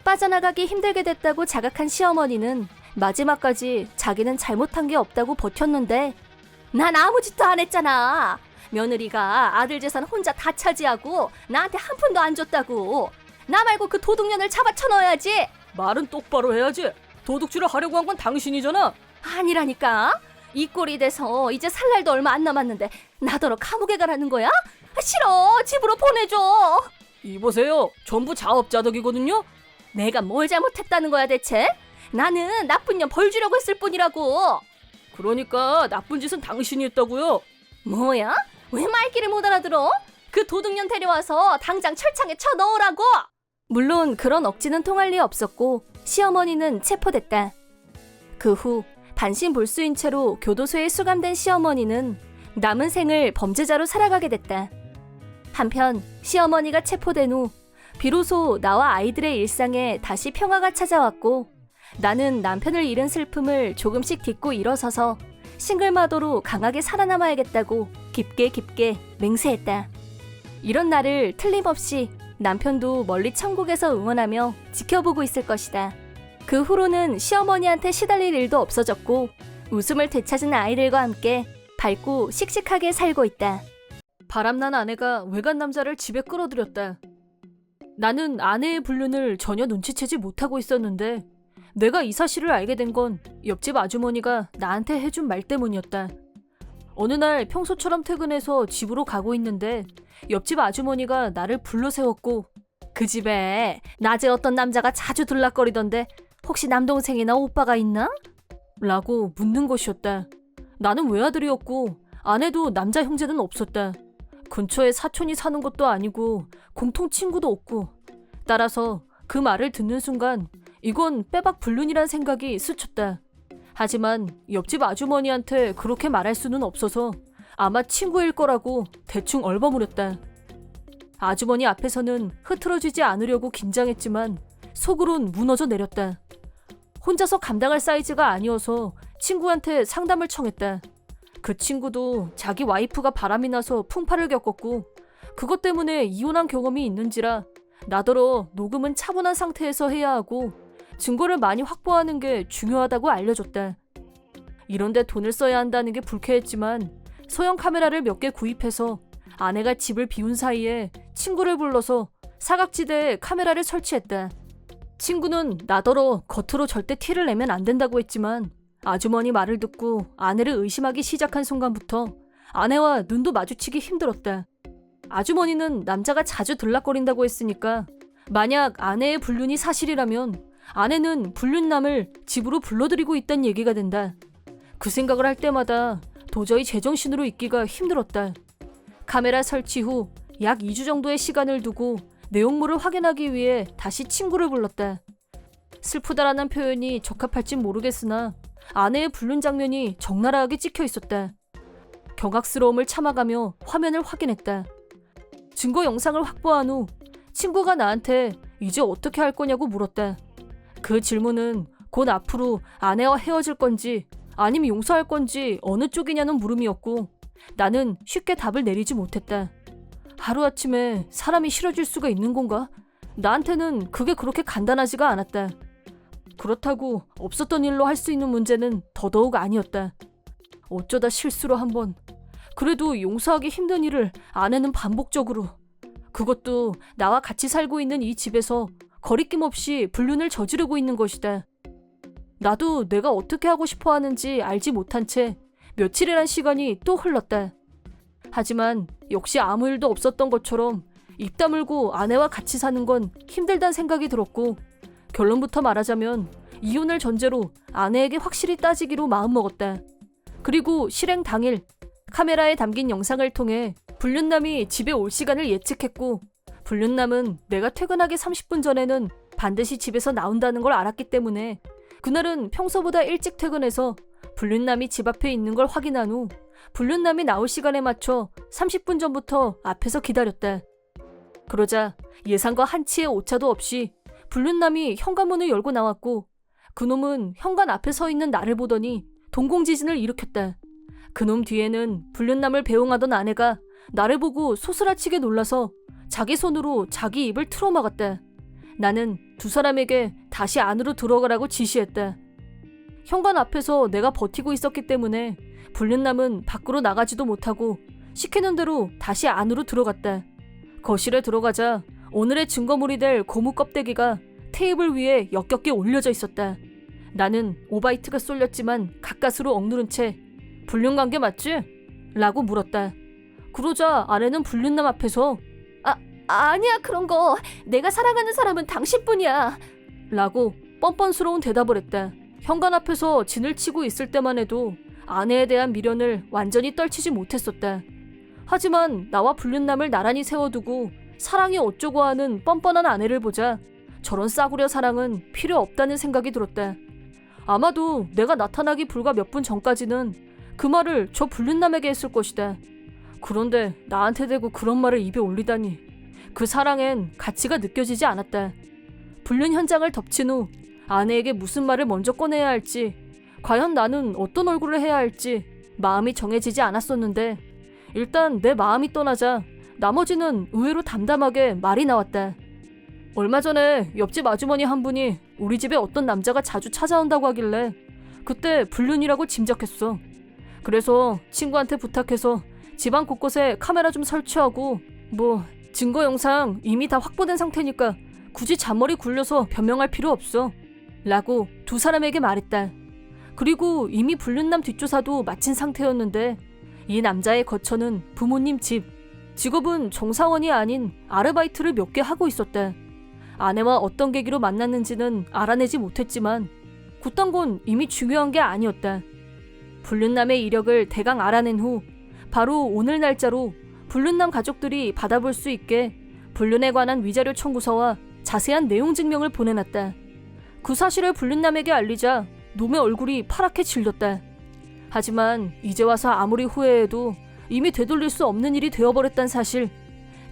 빠져나가기 힘들게 됐다고 자각한 시어머니는 마지막까지 자기는 잘못한 게 없다고 버텼는데 난 아무 짓도 안 했잖아. 며느리가 아들 재산 혼자 다 차지하고 나한테 한 푼도 안 줬다고. 나 말고 그 도둑년을 잡아쳐 넣어야지. 말은 똑바로 해야지. 도둑질을 하려고 한 건 당신이잖아. 아니라니까. 이 꼴이 돼서 이제 살 날도 얼마 안 남았는데 나더러 감옥에 가라는 거야? 싫어. 집으로 보내줘. 이보세요. 전부 자업자득이거든요. 내가 뭘 잘못했다는 거야 대체? 나는 나쁜 년 벌 주려고 했을 뿐이라고. 그러니까 나쁜 짓은 당신이 했다고요. 뭐야? 왜 말귀를 못 알아들어? 그 도둑년 데려와서 당장 철창에 쳐 넣으라고. 물론 그런 억지는 통할 리 없었고 시어머니는 체포됐다. 그 후 반신불수인 채로 교도소에 수감된 시어머니는 남은 생을 범죄자로 살아가게 됐다. 한편 시어머니가 체포된 후 비로소 나와 아이들의 일상에 다시 평화가 찾아왔고 나는 남편을 잃은 슬픔을 조금씩 딛고 일어서서 싱글마더로 강하게 살아남아야겠다고 깊게 맹세했다. 이런 나를 틀림없이 남편도 멀리 천국에서 응원하며 지켜보고 있을 것이다. 그 후로는 시어머니한테 시달릴 일도 없어졌고 웃음을 되찾은 아이들과 함께 밝고 씩씩하게 살고 있다. 바람난 아내가 외간 남자를 집에 끌어들였다. 나는 아내의 불륜을 전혀 눈치채지 못하고 있었는데 내가 이 사실을 알게 된 건 옆집 아주머니가 나한테 해준 말 때문이었다. 어느 날 평소처럼 퇴근해서 집으로 가고 있는데 옆집 아주머니가 나를 불러세웠고 그 집에 낮에 어떤 남자가 자주 들락거리던데 혹시 남동생이나 오빠가 있나? 라고 묻는 것이었다. 나는 외아들이었고 아내도 남자 형제는 없었다. 근처에 사촌이 사는 것도 아니고 공통 친구도 없고 따라서 그 말을 듣는 순간 이건 빼박 불륜이란 생각이 스쳤다. 하지만 옆집 아주머니한테 그렇게 말할 수는 없어서 아마 친구일 거라고 대충 얼버무렸다. 아주머니 앞에서는 흐트러지지 않으려고 긴장했지만 속으론 무너져 내렸다. 혼자서 감당할 사이즈가 아니어서 친구한테 상담을 청했다. 그 친구도 자기 와이프가 바람이 나서 풍파를 겪었고 그것 때문에 이혼한 경험이 있는지라 나더러 녹음은 차분한 상태에서 해야 하고 증거를 많이 확보하는 게 중요하다고 알려줬다. 이런데 돈을 써야 한다는 게 불쾌했지만 소형 카메라를 몇 개 구입해서 아내가 집을 비운 사이에 친구를 불러서 사각지대에 카메라를 설치했다. 친구는 나더러 겉으로 절대 티를 내면 안 된다고 했지만 아주머니 말을 듣고 아내를 의심하기 시작한 순간부터 아내와 눈도 마주치기 힘들었다. 아주머니는 남자가 자주 들락거린다고 했으니까 만약 아내의 불륜이 사실이라면 아내는 불륜남을 집으로 불러들이고 있다는 얘기가 된다. 그 생각을 할 때마다 도저히 제정신으로 있기가 힘들었다. 카메라 설치 후 약 2주 정도의 시간을 두고 내용물을 확인하기 위해 다시 친구를 불렀다. 슬프다라는 표현이 적합할진 모르겠으나 아내의 불륜 장면이 적나라하게 찍혀 있었다. 경악스러움을 참아가며 화면을 확인했다. 증거 영상을 확보한 후 친구가 나한테 이제 어떻게 할 거냐고 물었다. 그 질문은 곧 앞으로 아내와 헤어질 건지 아니면 용서할 건지 어느 쪽이냐는 물음이었고 나는 쉽게 답을 내리지 못했다. 하루아침에 사람이 싫어질 수가 있는 건가? 나한테는 그게 그렇게 간단하지가 않았다. 그렇다고 없었던 일로 할 수 있는 문제는 더더욱 아니었다. 어쩌다 실수로 한번 그래도 용서하기 힘든 일을 아내는 반복적으로 그것도 나와 같이 살고 있는 이 집에서 거리낌 없이 불륜을 저지르고 있는 것이다. 나도 내가 어떻게 하고 싶어 하는지 알지 못한 채 며칠이란 시간이 또 흘렀다. 하지만 역시 아무 일도 없었던 것처럼 입 다물고 아내와 같이 사는 건 힘들다는 생각이 들었고 결론부터 말하자면 이혼을 전제로 아내에게 확실히 따지기로 마음먹었다. 그리고 실행 당일 카메라에 담긴 영상을 통해 불륜남이 집에 올 시간을 예측했고 불륜남은 내가 퇴근하기 30분 전에는 반드시 집에서 나온다는 걸 알았기 때문에 그날은 평소보다 일찍 퇴근해서 불륜남이 집 앞에 있는 걸 확인한 후 불륜남이 나올 시간에 맞춰 30분 전부터 앞에서 기다렸다. 그러자 예상과 한치의 오차도 없이 불륜남이 현관문을 열고 나왔고 그놈은 현관 앞에 서 있는 나를 보더니 동공지진을 일으켰다. 그놈 뒤에는 불륜남을 배웅하던 아내가 나를 보고 소스라치게 놀라서 자기 손으로 자기 입을 틀어막았다. 나는 두 사람에게 다시 안으로 들어가라고 지시했다. 현관 앞에서 내가 버티고 있었기 때문에 불륜남은 밖으로 나가지도 못하고 시키는 대로 다시 안으로 들어갔다. 거실에 들어가자 오늘의 증거물이 될 고무 껍데기가 테이블 위에 역겹게 올려져 있었다. 나는 오바이트가 쏠렸지만 가까스로 억누른 채 불륜관계 맞지? 라고 물었다. 그러자 아내는 불륜남 앞에서 아니야 그런 거 내가 사랑하는 사람은 당신뿐이야 라고 뻔뻔스러운 대답을 했다. 현관 앞에서 진을 치고 있을 때만 해도 아내에 대한 미련을 완전히 떨치지 못했었다. 하지만 나와 불륜남을 나란히 세워두고 사랑이 어쩌고 하는 뻔뻔한 아내를 보자 저런 싸구려 사랑은 필요 없다는 생각이 들었다. 아마도 내가 나타나기 불과 몇 분 전까지는 그 말을 저 불륜남에게 했을 것이다. 그런데 나한테 대고 그런 말을 입에 올리다니 그 사랑엔 가치가 느껴지지 않았다. 불륜 현장을 덮친 후 아내에게 무슨 말을 먼저 꺼내야 할지 과연 나는 어떤 얼굴을 해야 할지 마음이 정해지지 않았었는데 일단 내 마음이 떠나자 나머지는 의외로 담담하게 말이 나왔다. 얼마 전에 옆집 아주머니 한 분이 우리 집에 어떤 남자가 자주 찾아온다고 하길래 그때 불륜이라고 짐작했어. 그래서 친구한테 부탁해서 집안 곳곳에 카메라 좀 설치하고 증거 영상 이미 다 확보된 상태니까 굳이 잔머리 굴려서 변명할 필요 없어 라고 두 사람에게 말했다. 그리고 이미 불륜남 뒷조사도 마친 상태였는데 이 남자의 거처는 부모님 집, 직업은 정사원이 아닌 아르바이트를 몇 개 하고 있었다. 아내와 어떤 계기로 만났는지는 알아내지 못했지만 그딴 건 이미 중요한 게 아니었다. 불륜남의 이력을 대강 알아낸 후 바로 오늘 날짜로 불륜남 가족들이 받아볼 수 있게 불륜에 관한 위자료 청구서와 자세한 내용 증명을 보내놨다. 그 사실을 불륜남에게 알리자 놈의 얼굴이 파랗게 질렸다. 하지만 이제 와서 아무리 후회해도 이미 되돌릴 수 없는 일이 되어버렸단 사실.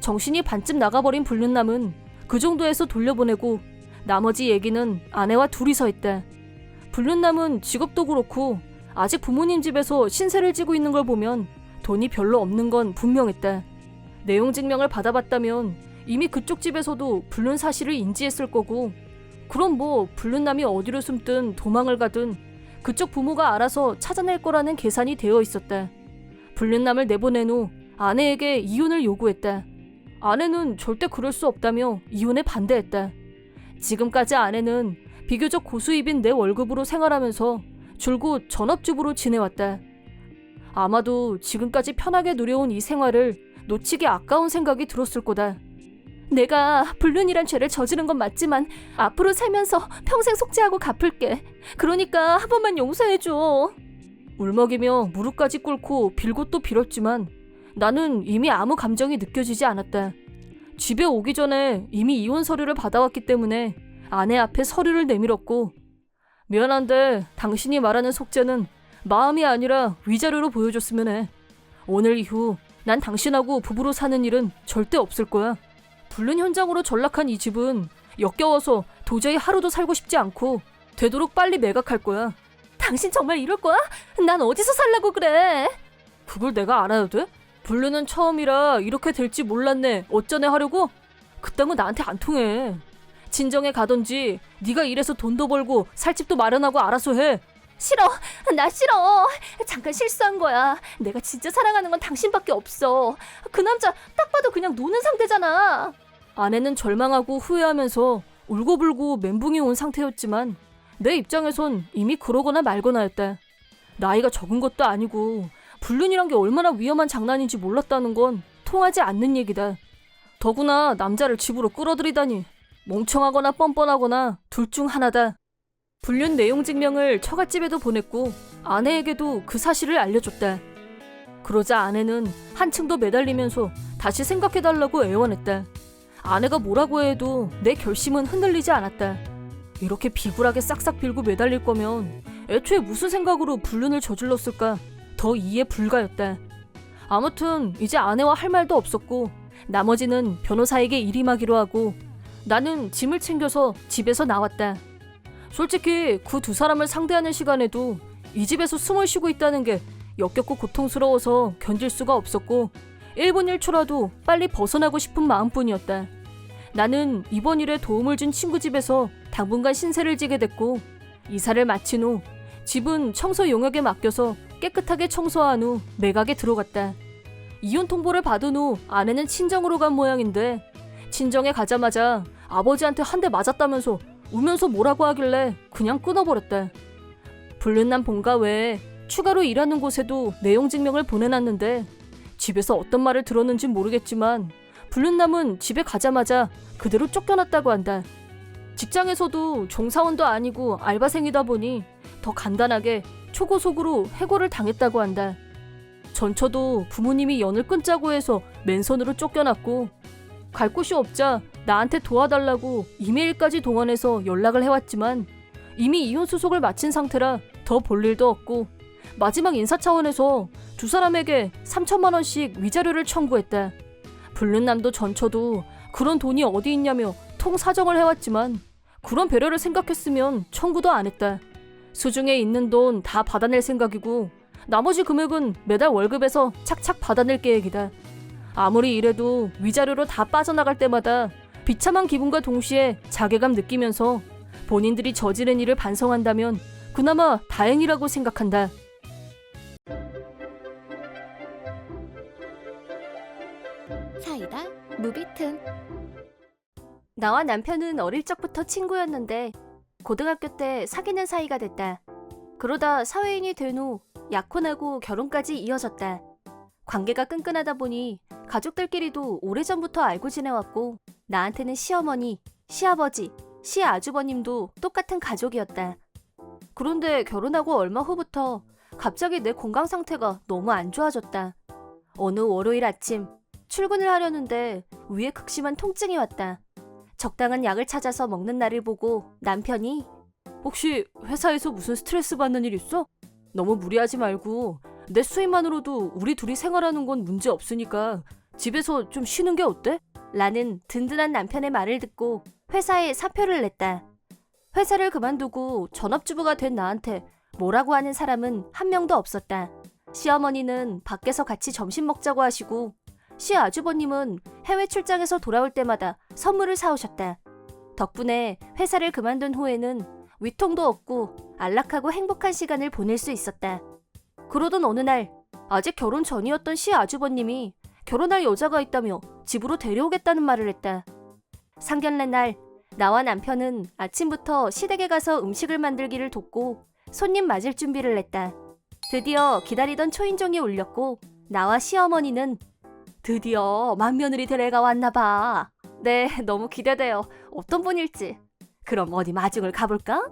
정신이 반쯤 나가버린 불륜남은 그 정도에서 돌려보내고 나머지 얘기는 아내와 둘이서 했다. 불륜남은 직업도 그렇고 아직 부모님 집에서 신세를 지고 있는 걸 보면 돈이 별로 없는 건 분명했다. 내용 증명을 받아봤다면 이미 그쪽 집에서도 불륜 사실을 인지했을 거고 그럼 불륜남이 어디로 숨든 도망을 가든 그쪽 부모가 알아서 찾아낼 거라는 계산이 되어 있었다. 불륜남을 내보낸 후 아내에게 이혼을 요구했다. 아내는 절대 그럴 수 없다며 이혼에 반대했다. 지금까지 아내는 비교적 고수입인 내 월급으로 생활하면서 줄곧 전업주부로 지내왔다. 아마도 지금까지 편하게 누려온 이 생활을 놓치기 아까운 생각이 들었을 거다. 내가 불륜이란 죄를 저지른 건 맞지만 앞으로 살면서 평생 속죄하고 갚을게. 그러니까 한 번만 용서해줘. 울먹이며 무릎까지 꿇고 빌고 또 빌었지만 나는 이미 아무 감정이 느껴지지 않았다. 집에 오기 전에 이미 이혼 서류를 받아왔기 때문에 아내 앞에 서류를 내밀었고, 미안한데 당신이 말하는 속죄는 마음이 아니라 위자료로 보여줬으면 해. 오늘 이후 난 당신하고 부부로 사는 일은 절대 없을 거야. 불륜 현장으로 전락한 이 집은 역겨워서 도저히 하루도 살고 싶지 않고 되도록 빨리 매각할 거야. 당신 정말 이럴 거야? 난 어디서 살라고 그래? 그걸 내가 알아야 돼? 불륜은 처음이라 이렇게 될지 몰랐네. 어쩌네 하려고? 그딴 거 나한테 안 통해. 친정에 가던지 네가 일해서 돈도 벌고 살 집도 마련하고 알아서 해. 싫어. 나 싫어. 잠깐 실수한 거야. 내가 진짜 사랑하는 건 당신밖에 없어. 그 남자 딱 봐도 그냥 노는 상대잖아. 아내는 절망하고 후회하면서 울고불고 멘붕이 온 상태였지만 내 입장에선 이미 그러거나 말거나였다. 나이가 적은 것도 아니고 불륜이란 게 얼마나 위험한 장난인지 몰랐다는 건 통하지 않는 얘기다. 더구나 남자를 집으로 끌어들이다니. 멍청하거나 뻔뻔하거나 둘 중 하나다. 불륜 내용 증명을 처갓집에도 보냈고 아내에게도 그 사실을 알려줬다. 그러자 아내는 한층 더 매달리면서 다시 생각해달라고 애원했다. 아내가 뭐라고 해도 내 결심은 흔들리지 않았다. 이렇게 비굴하게 싹싹 빌고 매달릴 거면 애초에 무슨 생각으로 불륜을 저질렀을까 더 이해 불가였다. 아무튼 이제 아내와 할 말도 없었고 나머지는 변호사에게 일임하기로 하고 나는 짐을 챙겨서 집에서 나왔다. 솔직히 그 두 사람을 상대하는 시간에도 이 집에서 숨을 쉬고 있다는 게 역겹고 고통스러워서 견딜 수가 없었고 1분 1초라도 빨리 벗어나고 싶은 마음뿐이었다. 나는 이번 일에 도움을 준 친구 집에서 당분간 신세를 지게 됐고 이사를 마친 후 집은 청소 용역에 맡겨서 깨끗하게 청소한 후 매각에 들어갔다. 이혼 통보를 받은 후 아내는 친정으로 간 모양인데 친정에 가자마자 아버지한테 한 대 맞았다면서 울면서 뭐라고 하길래 그냥 끊어버렸다. 불륜난 본가 외에 추가로 일하는 곳에도 내용 증명을 보내놨는데 집에서 어떤 말을 들었는지 모르겠지만 불륜남은 집에 가자마자 그대로 쫓겨났다고 한다. 직장에서도 종사원도 아니고 알바생이다 보니 더 간단하게 초고속으로 해고를 당했다고 한다. 전처도 부모님이 연을 끊자고 해서 맨손으로 쫓겨났고 갈 곳이 없자 나한테 도와달라고 이메일까지 동원해서 연락을 해왔지만 이미 이혼 수속을 마친 상태라 더 볼 일도 없고 마지막 인사 차원에서 두 사람에게 3천만 원씩 위자료를 청구했다. 불륜남도 전처도 그런 돈이 어디 있냐며 통사정을 해왔지만 그런 배려를 생각했으면 청구도 안 했다. 수중에 있는 돈 다 받아낼 생각이고 나머지 금액은 매달 월급에서 착착 받아낼 계획이다. 아무리 이래도 위자료로 다 빠져나갈 때마다 비참한 기분과 동시에 자괴감 느끼면서 본인들이 저지른 일을 반성한다면 그나마 다행이라고 생각한다. 사이다 무비튼. 나와 남편은 어릴 적부터 친구였는데 고등학교 때 사귀는 사이가 됐다. 그러다 사회인이 된 후 약혼하고 결혼까지 이어졌다. 관계가 끈끈하다 보니 가족들끼리도 오래전부터 알고 지내왔고 나한테는 시어머니, 시아버지, 시아주버님도 똑같은 가족이었다. 그런데 결혼하고 얼마 후부터 갑자기 내 건강 상태가 너무 안 좋아졌다. 어느 월요일 아침 출근을 하려는데 위에 극심한 통증이 왔다. 적당한 약을 찾아서 먹는 날을 보고 남편이 혹시 회사에서 무슨 스트레스 받는 일 있어? 너무 무리하지 말고 내 수입만으로도 우리 둘이 생활하는 건 문제 없으니까 집에서 좀 쉬는 게 어때? 라는 든든한 남편의 말을 듣고 회사에 사표를 냈다. 회사를 그만두고 전업주부가 된 나한테 뭐라고 하는 사람은 한 명도 없었다. 시어머니는 밖에서 같이 점심 먹자고 하시고 시아주버님은 해외 출장에서 돌아올 때마다 선물을 사오셨다. 덕분에 회사를 그만둔 후에는 위통도 없고 안락하고 행복한 시간을 보낼 수 있었다. 그러던 어느 날 아직 결혼 전이었던 시아주버님이 결혼할 여자가 있다며 집으로 데려오겠다는 말을 했다. 상견례 날 나와 남편은 아침부터 시댁에 가서 음식을 만들기를 돕고 손님 맞을 준비를 했다. 드디어 기다리던 초인종이 울렸고 나와 시어머니는 드디어 맏며느리 될 애가 왔나 봐. 네, 너무 기대돼요. 어떤 분일지. 그럼 어디 마중을 가볼까?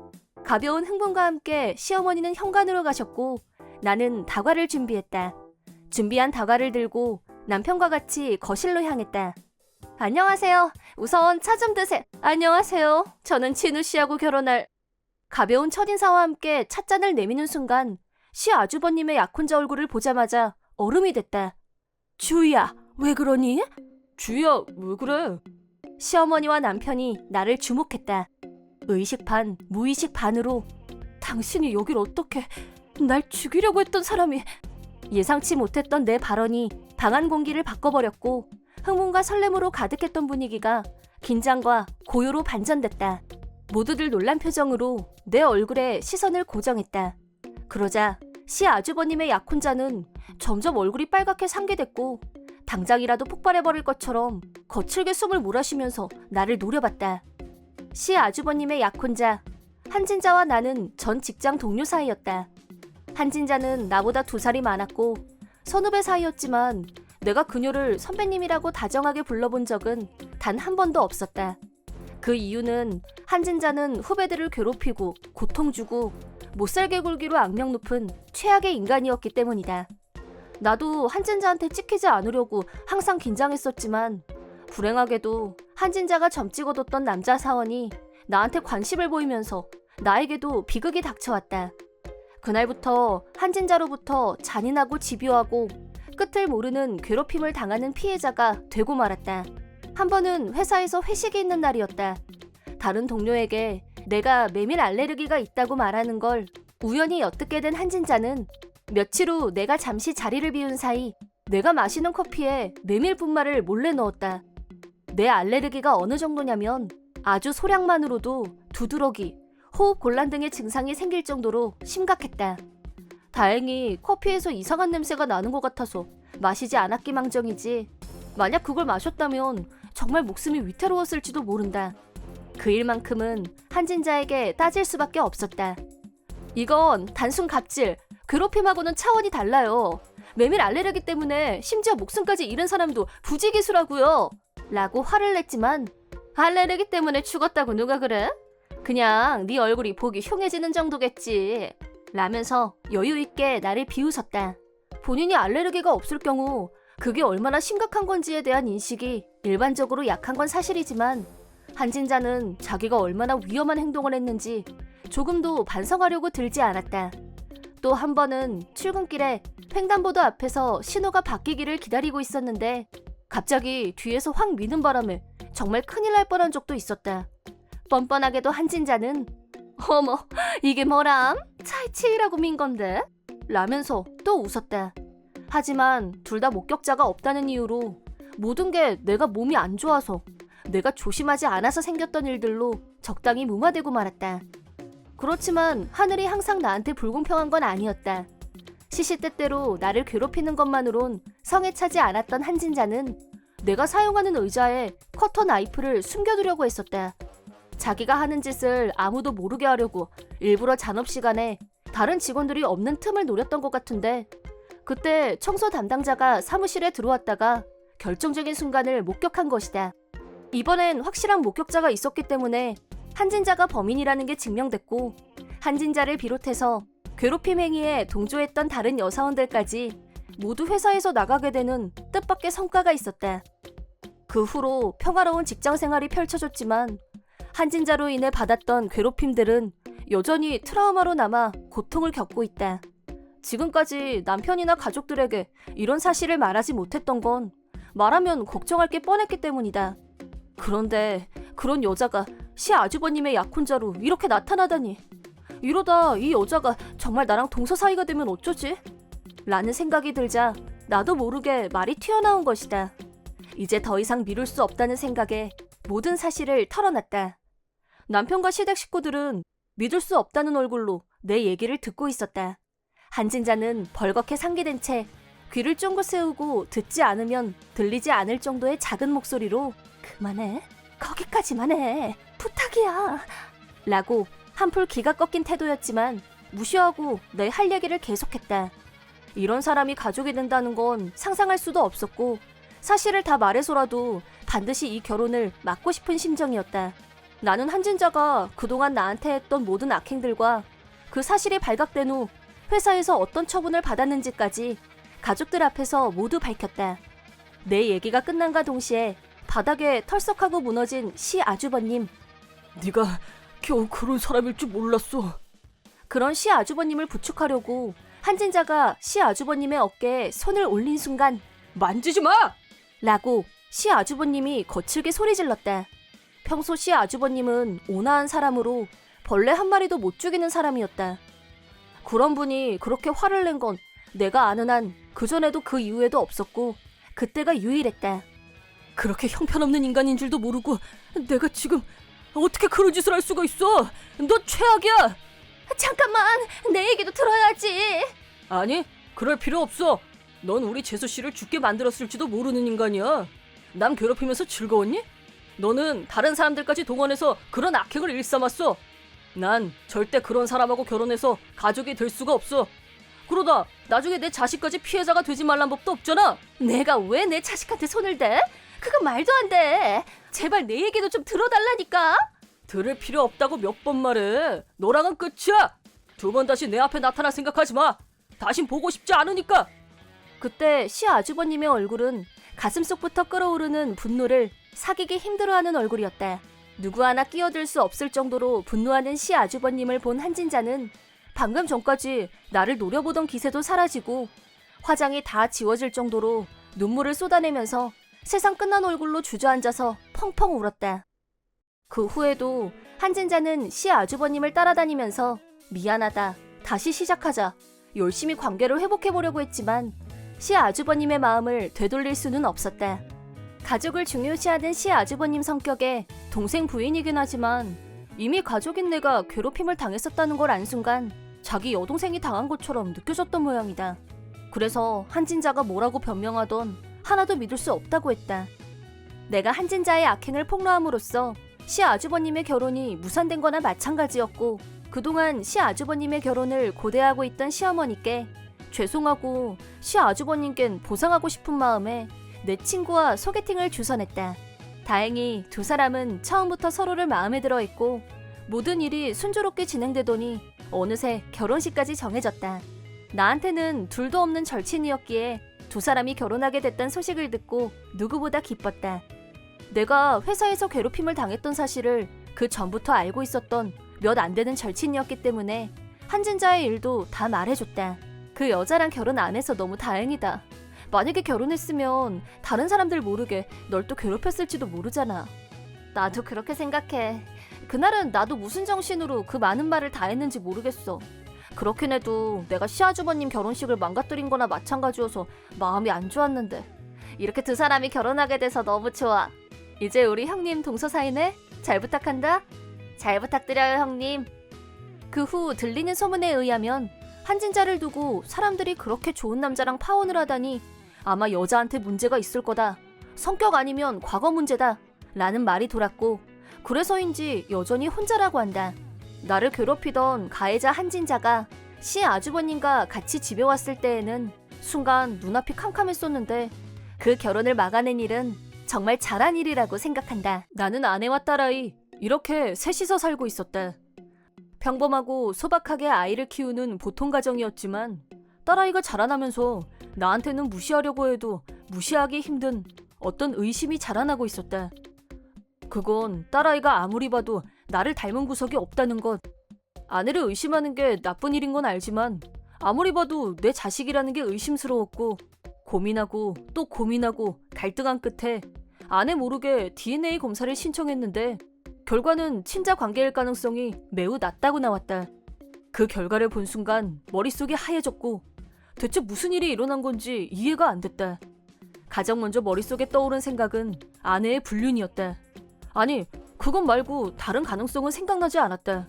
가벼운 흥분과 함께 시어머니는 현관으로 가셨고 나는 다과를 준비했다. 준비한 다과를 들고 남편과 같이 거실로 향했다. 안녕하세요. 우선 차 좀 드세요. 안녕하세요. 저는 진우 씨하고 결혼할... 가벼운 첫인사와 함께 찻잔을 내미는 순간 시아주버님의 약혼자 얼굴을 보자마자 얼음이 됐다. 주희야, 왜 그러니? 주희야, 왜 그래? 시어머니와 남편이 나를 주목했다. 의식 반, 무의식 반으로 당신이 여길 어떻게... 날 죽이려고 했던 사람이... 예상치 못했던 내 발언이 방안 공기를 바꿔버렸고 흥분과 설렘으로 가득했던 분위기가 긴장과 고요로 반전됐다. 모두들 놀란 표정으로 내 얼굴에 시선을 고정했다. 그러자 시아주버님의 약혼자는 점점 얼굴이 빨갛게 상기됐고 당장이라도 폭발해버릴 것처럼 거칠게 숨을 몰아쉬면서 나를 노려봤다. 시아주버님의 약혼자 한진자와 나는 전 직장 동료 사이였다. 한진자는 나보다 2살이 많았고 선후배 사이였지만 내가 그녀를 선배님이라고 다정하게 불러본 적은 단 한 번도 없었다. 그 이유는 한진자는 후배들을 괴롭히고 고통 주고 못살게 굴기로 악명 높은 최악의 인간이었기 때문이다. 나도 한진자한테 찍히지 않으려고 항상 긴장했었지만 불행하게도 한진자가 점 찍어뒀던 남자 사원이 나한테 관심을 보이면서 나에게도 비극이 닥쳐왔다. 그날부터 한진자로부터 잔인하고 집요하고 끝을 모르는 괴롭힘을 당하는 피해자가 되고 말았다. 한 번은 회사에서 회식이 있는 날이었다. 다른 동료에게 내가 메밀 알레르기가 있다고 말하는 걸 우연히 엿듣게 된 한진자는 며칠 후 내가 잠시 자리를 비운 사이 내가 마시는 커피에 메밀 분말을 몰래 넣었다. 내 알레르기가 어느 정도냐면 아주 소량만으로도 두드러기, 호흡 곤란 등의 증상이 생길 정도로 심각했다. 다행히 커피에서 이상한 냄새가 나는 것 같아서 마시지 않았기망정이지 만약 그걸 마셨다면 정말 목숨이 위태로웠을지도 모른다. 그 일만큼은 한진자에게 따질 수밖에 없었다. 이건 단순 갑질, 괴롭힘하고는 차원이 달라요. 메밀 알레르기 때문에 심지어 목숨까지 잃은 사람도 부지기수라고요. 라고 화를 냈지만 알레르기 때문에 죽었다고 누가 그래? 그냥 네 얼굴이 보기 흉해지는 정도겠지. 라면서 여유 있게 나를 비웃었다. 본인이 알레르기가 없을 경우 그게 얼마나 심각한 건지에 대한 인식이 일반적으로 약한 건 사실이지만 한진자는 자기가 얼마나 위험한 행동을 했는지 조금도 반성하려고 들지 않았다. 또 한 번은 출근길에 횡단보도 앞에서 신호가 바뀌기를 기다리고 있었는데 갑자기 뒤에서 확 미는 바람에 정말 큰일 날 뻔한 적도 있었다. 뻔뻔하게도 한진자는 어머, 이게 뭐람? 차에 치이라고 민 건데? 라면서 또 웃었다. 하지만 둘 다 목격자가 없다는 이유로 모든 게 내가 몸이 안 좋아서 내가 조심하지 않아서 생겼던 일들로 적당히 무마되고 말았다. 그렇지만 하늘이 항상 나한테 불공평한 건 아니었다. 시시때때로 나를 괴롭히는 것만으론 성에 차지 않았던 한진자는 내가 사용하는 의자에 커터 나이프를 숨겨두려고 했었다. 자기가 하는 짓을 아무도 모르게 하려고 일부러 잔업시간에 다른 직원들이 없는 틈을 노렸던 것 같은데 그때 청소 담당자가 사무실에 들어왔다가 결정적인 순간을 목격한 것이다. 이번엔 확실한 목격자가 있었기 때문에 한진자가 범인이라는 게 증명됐고 한진자를 비롯해서 괴롭힘 행위에 동조했던 다른 여사원들까지 모두 회사에서 나가게 되는 뜻밖의 성과가 있었다. 그 후로 평화로운 직장 생활이 펼쳐졌지만 한진자로 인해 받았던 괴롭힘들은 여전히 트라우마로 남아 고통을 겪고 있다. 지금까지 남편이나 가족들에게 이런 사실을 말하지 못했던 건 말하면 걱정할 게 뻔했기 때문이다. 그런데 그런 여자가 시아주버님의 약혼자로 이렇게 나타나다니. 이러다 이 여자가 정말 나랑 동서 사이가 되면 어쩌지? 라는 생각이 들자 나도 모르게 말이 튀어나온 것이다. 이제 더 이상 미룰 수 없다는 생각에 모든 사실을 털어놨다. 남편과 시댁 식구들은 믿을 수 없다는 얼굴로 내 얘기를 듣고 있었다. 한진자는 벌겋게 상기된 채 귀를 쫑긋 세우고 듣지 않으면 들리지 않을 정도의 작은 목소리로 그만해. 거기까지만 해. 부탁이야. 라고 한풀 기가 꺾인 태도였지만 무시하고 내 할 얘기를 계속했다. 이런 사람이 가족이 된다는 건 상상할 수도 없었고 사실을 다 말해서라도 반드시 이 결혼을 막고 싶은 심정이었다. 나는 한진자가 그동안 나한테 했던 모든 악행들과 그 사실이 발각된 후 회사에서 어떤 처분을 받았는지까지 가족들 앞에서 모두 밝혔다. 내 얘기가 끝난과 동시에 바닥에 털썩하고 무너진 시 아주버님. 네가 겨우 그런 사람일 줄 몰랐어. 그런 시 아주버님을 부축하려고 한진자가 시 아주버님의 어깨에 손을 올린 순간 만지지 마! 라고 시 아주버님이 거칠게 소리 질렀다. 평소 시 아주버님은 온화한 사람으로 벌레 한 마리도 못 죽이는 사람이었다. 그런 분이 그렇게 화를 낸 건 내가 아는 한 그전에도 그 이후에도 없었고 그때가 유일했다. 그렇게 형편없는 인간인 줄도 모르고 내가 지금 어떻게 그런 짓을 할 수가 있어? 너 최악이야! 잠깐만, 내 얘기도 들어야지. 아니, 그럴 필요 없어. 넌 우리 재수 씨를 죽게 만들었을지도 모르는 인간이야. 남 괴롭히면서 즐거웠니? 너는 다른 사람들까지 동원해서 그런 악행을 일삼았어. 난 절대 그런 사람하고 결혼해서 가족이 될 수가 없어. 그러다 나중에 내 자식까지 피해자가 되지 말란 법도 없잖아. 내가 왜 내 자식한테 손을 대? 그건 말도 안 돼. 제발 내 얘기도 좀 들어달라니까. 들을 필요 없다고 몇 번 말해. 너랑은 끝이야. 2번 다시 내 앞에 나타날 생각하지 마. 다신 보고 싶지 않으니까. 그때 시 아주버님의 얼굴은 가슴속부터 끓어오르는 분노를 사귀기 힘들어하는 얼굴이었다. 누구 하나 끼어들 수 없을 정도로 분노하는 시 아주버님을 본 한진자는 방금 전까지 나를 노려보던 기세도 사라지고 화장이 다 지워질 정도로 눈물을 쏟아내면서 세상 끝난 얼굴로 주저앉아서 펑펑 울었다. 그 후에도 한진자는 시 아주버님을 따라다니면서 미안하다, 다시 시작하자, 열심히 관계를 회복해보려고 했지만 시 아주버님의 마음을 되돌릴 수는 없었다. 가족을 중요시하는 시 아주버님 성격에 동생 부인이긴 하지만 이미 가족인 내가 괴롭힘을 당했었다는 걸 안 순간 자기 여동생이 당한 것처럼 느껴졌던 모양이다. 그래서 한진자가 뭐라고 변명하던 하나도 믿을 수 없다고 했다. 내가 한진자의 악행을 폭로함으로써 시 아주버님의 결혼이 무산된 거나 마찬가지였고 그동안 시 아주버님의 결혼을 고대하고 있던 시어머니께 죄송하고 시 아주버님께는 보상하고 싶은 마음에 내 친구와 소개팅을 주선했다. 다행히 두 사람은 처음부터 서로를 마음에 들어 했고 모든 일이 순조롭게 진행되더니 어느새 결혼식까지 정해졌다. 나한테는 둘도 없는 절친이었기에 두 사람이 결혼하게 됐다는 소식을 듣고 누구보다 기뻤다. 내가 회사에서 괴롭힘을 당했던 사실을 그 전부터 알고 있었던 몇 안 되는 절친이었기 때문에 한진자의 일도 다 말해줬다. 그 여자랑 결혼 안 해서 너무 다행이다. 만약에 결혼했으면 다른 사람들 모르게 널 또 괴롭혔을지도 모르잖아. 나도 그렇게 생각해. 그날은 나도 무슨 정신으로 그 많은 말을 다 했는지 모르겠어. 그렇긴 해도 내가 시아주버님 결혼식을 망가뜨린 거나 마찬가지여서 마음이 안 좋았는데 이렇게 두 사람이 결혼하게 돼서 너무 좋아. 이제 우리 형님 동서 사이네? 잘 부탁한다. 잘 부탁드려요, 형님. 그 후 들리는 소문에 의하면 한진자를 두고 사람들이 그렇게 좋은 남자랑 파혼을 하다니 아마 여자한테 문제가 있을 거다. 성격 아니면 과거 문제다. 라는 말이 돌았고 그래서인지 여전히 혼자라고 한다. 나를 괴롭히던 가해자 한진자가 시 아주버님과 같이 집에 왔을 때에는 순간 눈앞이 캄캄했었는데 그 결혼을 막아낸 일은 정말 잘한 일이라고 생각한다. 나는 아내와 딸아이 이렇게 셋이서 살고 있었다. 평범하고 소박하게 아이를 키우는 보통 가정이었지만 딸아이가 자라나면서 나한테는 무시하려고 해도 무시하기 힘든 어떤 의심이 자라나고 있었다. 그건 딸아이가 아무리 봐도 나를 닮은 구석이 없다는 것. 아내를 의심하는 게 나쁜 일인 건 알지만 아무리 봐도 내 자식이라는 게 의심스러웠고 고민하고 또 고민하고 갈등한 끝에 아내 모르게 DNA 검사를 신청했는데 결과는 친자 관계일 가능성이 매우 낮다고 나왔다. 그 결과를 본 순간 머릿속이 하얘졌고 대체 무슨 일이 일어난 건지 이해가 안 됐다. 가장 먼저 머릿속에 떠오른 생각은 아내의 불륜이었다. 아니, 그것 말고 다른 가능성은 생각나지 않았다.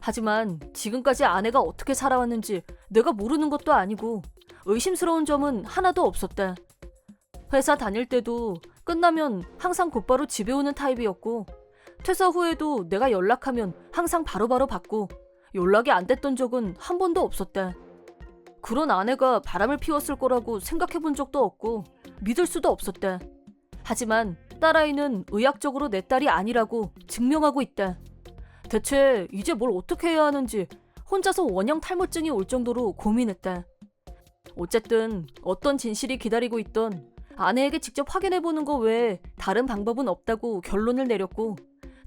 하지만 지금까지 아내가 어떻게 살아왔는지 내가 모르는 것도 아니고 의심스러운 점은 하나도 없었다. 회사 다닐 때도 끝나면 항상 곧바로 집에 오는 타입이었고 퇴사 후에도 내가 연락하면 항상 바로바로 받고 연락이 안 됐던 적은 한 번도 없었다. 그런 아내가 바람을 피웠을 거라고 생각해 본 적도 없고 믿을 수도 없었다. 하지만 딸아이는 의학적으로 내 딸이 아니라고 증명하고 있다. 대체 이제 뭘 어떻게 해야 하는지 혼자서 원형 탈모증이 올 정도로 고민했다. 어쨌든 어떤 진실이 기다리고 있던 아내에게 직접 확인해보는 거 외에 다른 방법은 없다고 결론을 내렸고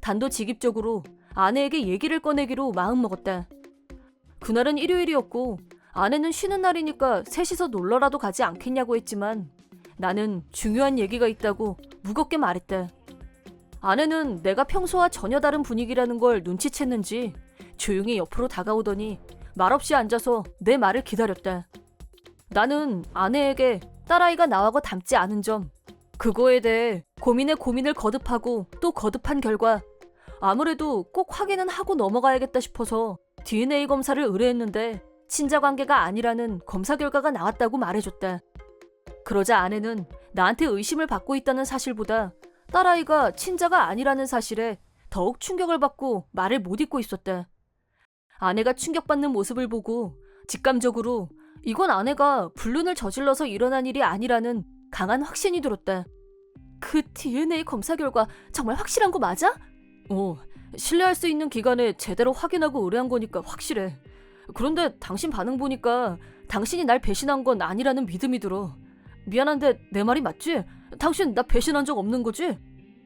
단도직입적으로 아내에게 얘기를 꺼내기로 마음먹었다. 그날은 일요일이었고 아내는 쉬는 날이니까 셋이서 놀러라도 가지 않겠냐고 했지만 나는 중요한 얘기가 있다고 무겁게 말했다. 아내는 내가 평소와 전혀 다른 분위기라는 걸 눈치챘는지 조용히 옆으로 다가오더니 말없이 앉아서 내 말을 기다렸다. 나는 아내에게 딸아이가 나하고 닮지 않은 점, 그거에 대해 고민에 고민을 거듭하고 또 거듭한 결과 아무래도 꼭 확인은 하고 넘어가야겠다 싶어서 DNA 검사를 의뢰했는데 친자 관계가 아니라는 검사 결과가 나왔다고 말해줬다. 그러자 아내는 나한테 의심을 받고 있다는 사실보다 딸아이가 친자가 아니라는 사실에 더욱 충격을 받고 말을 못 잇고 있었다. 아내가 충격받는 모습을 보고 직감적으로 이건 아내가 불륜을 저질러서 일어난 일이 아니라는 강한 확신이 들었다. 그 DNA 검사 결과 정말 확실한 거 맞아? 신뢰할 수 있는 기관에 제대로 확인하고 의뢰한 거니까 확실해. 그런데 당신 반응 보니까 당신이 날 배신한 건 아니라는 믿음이 들어. 미안한데 내 말이 맞지? 당신 나 배신한 적 없는 거지?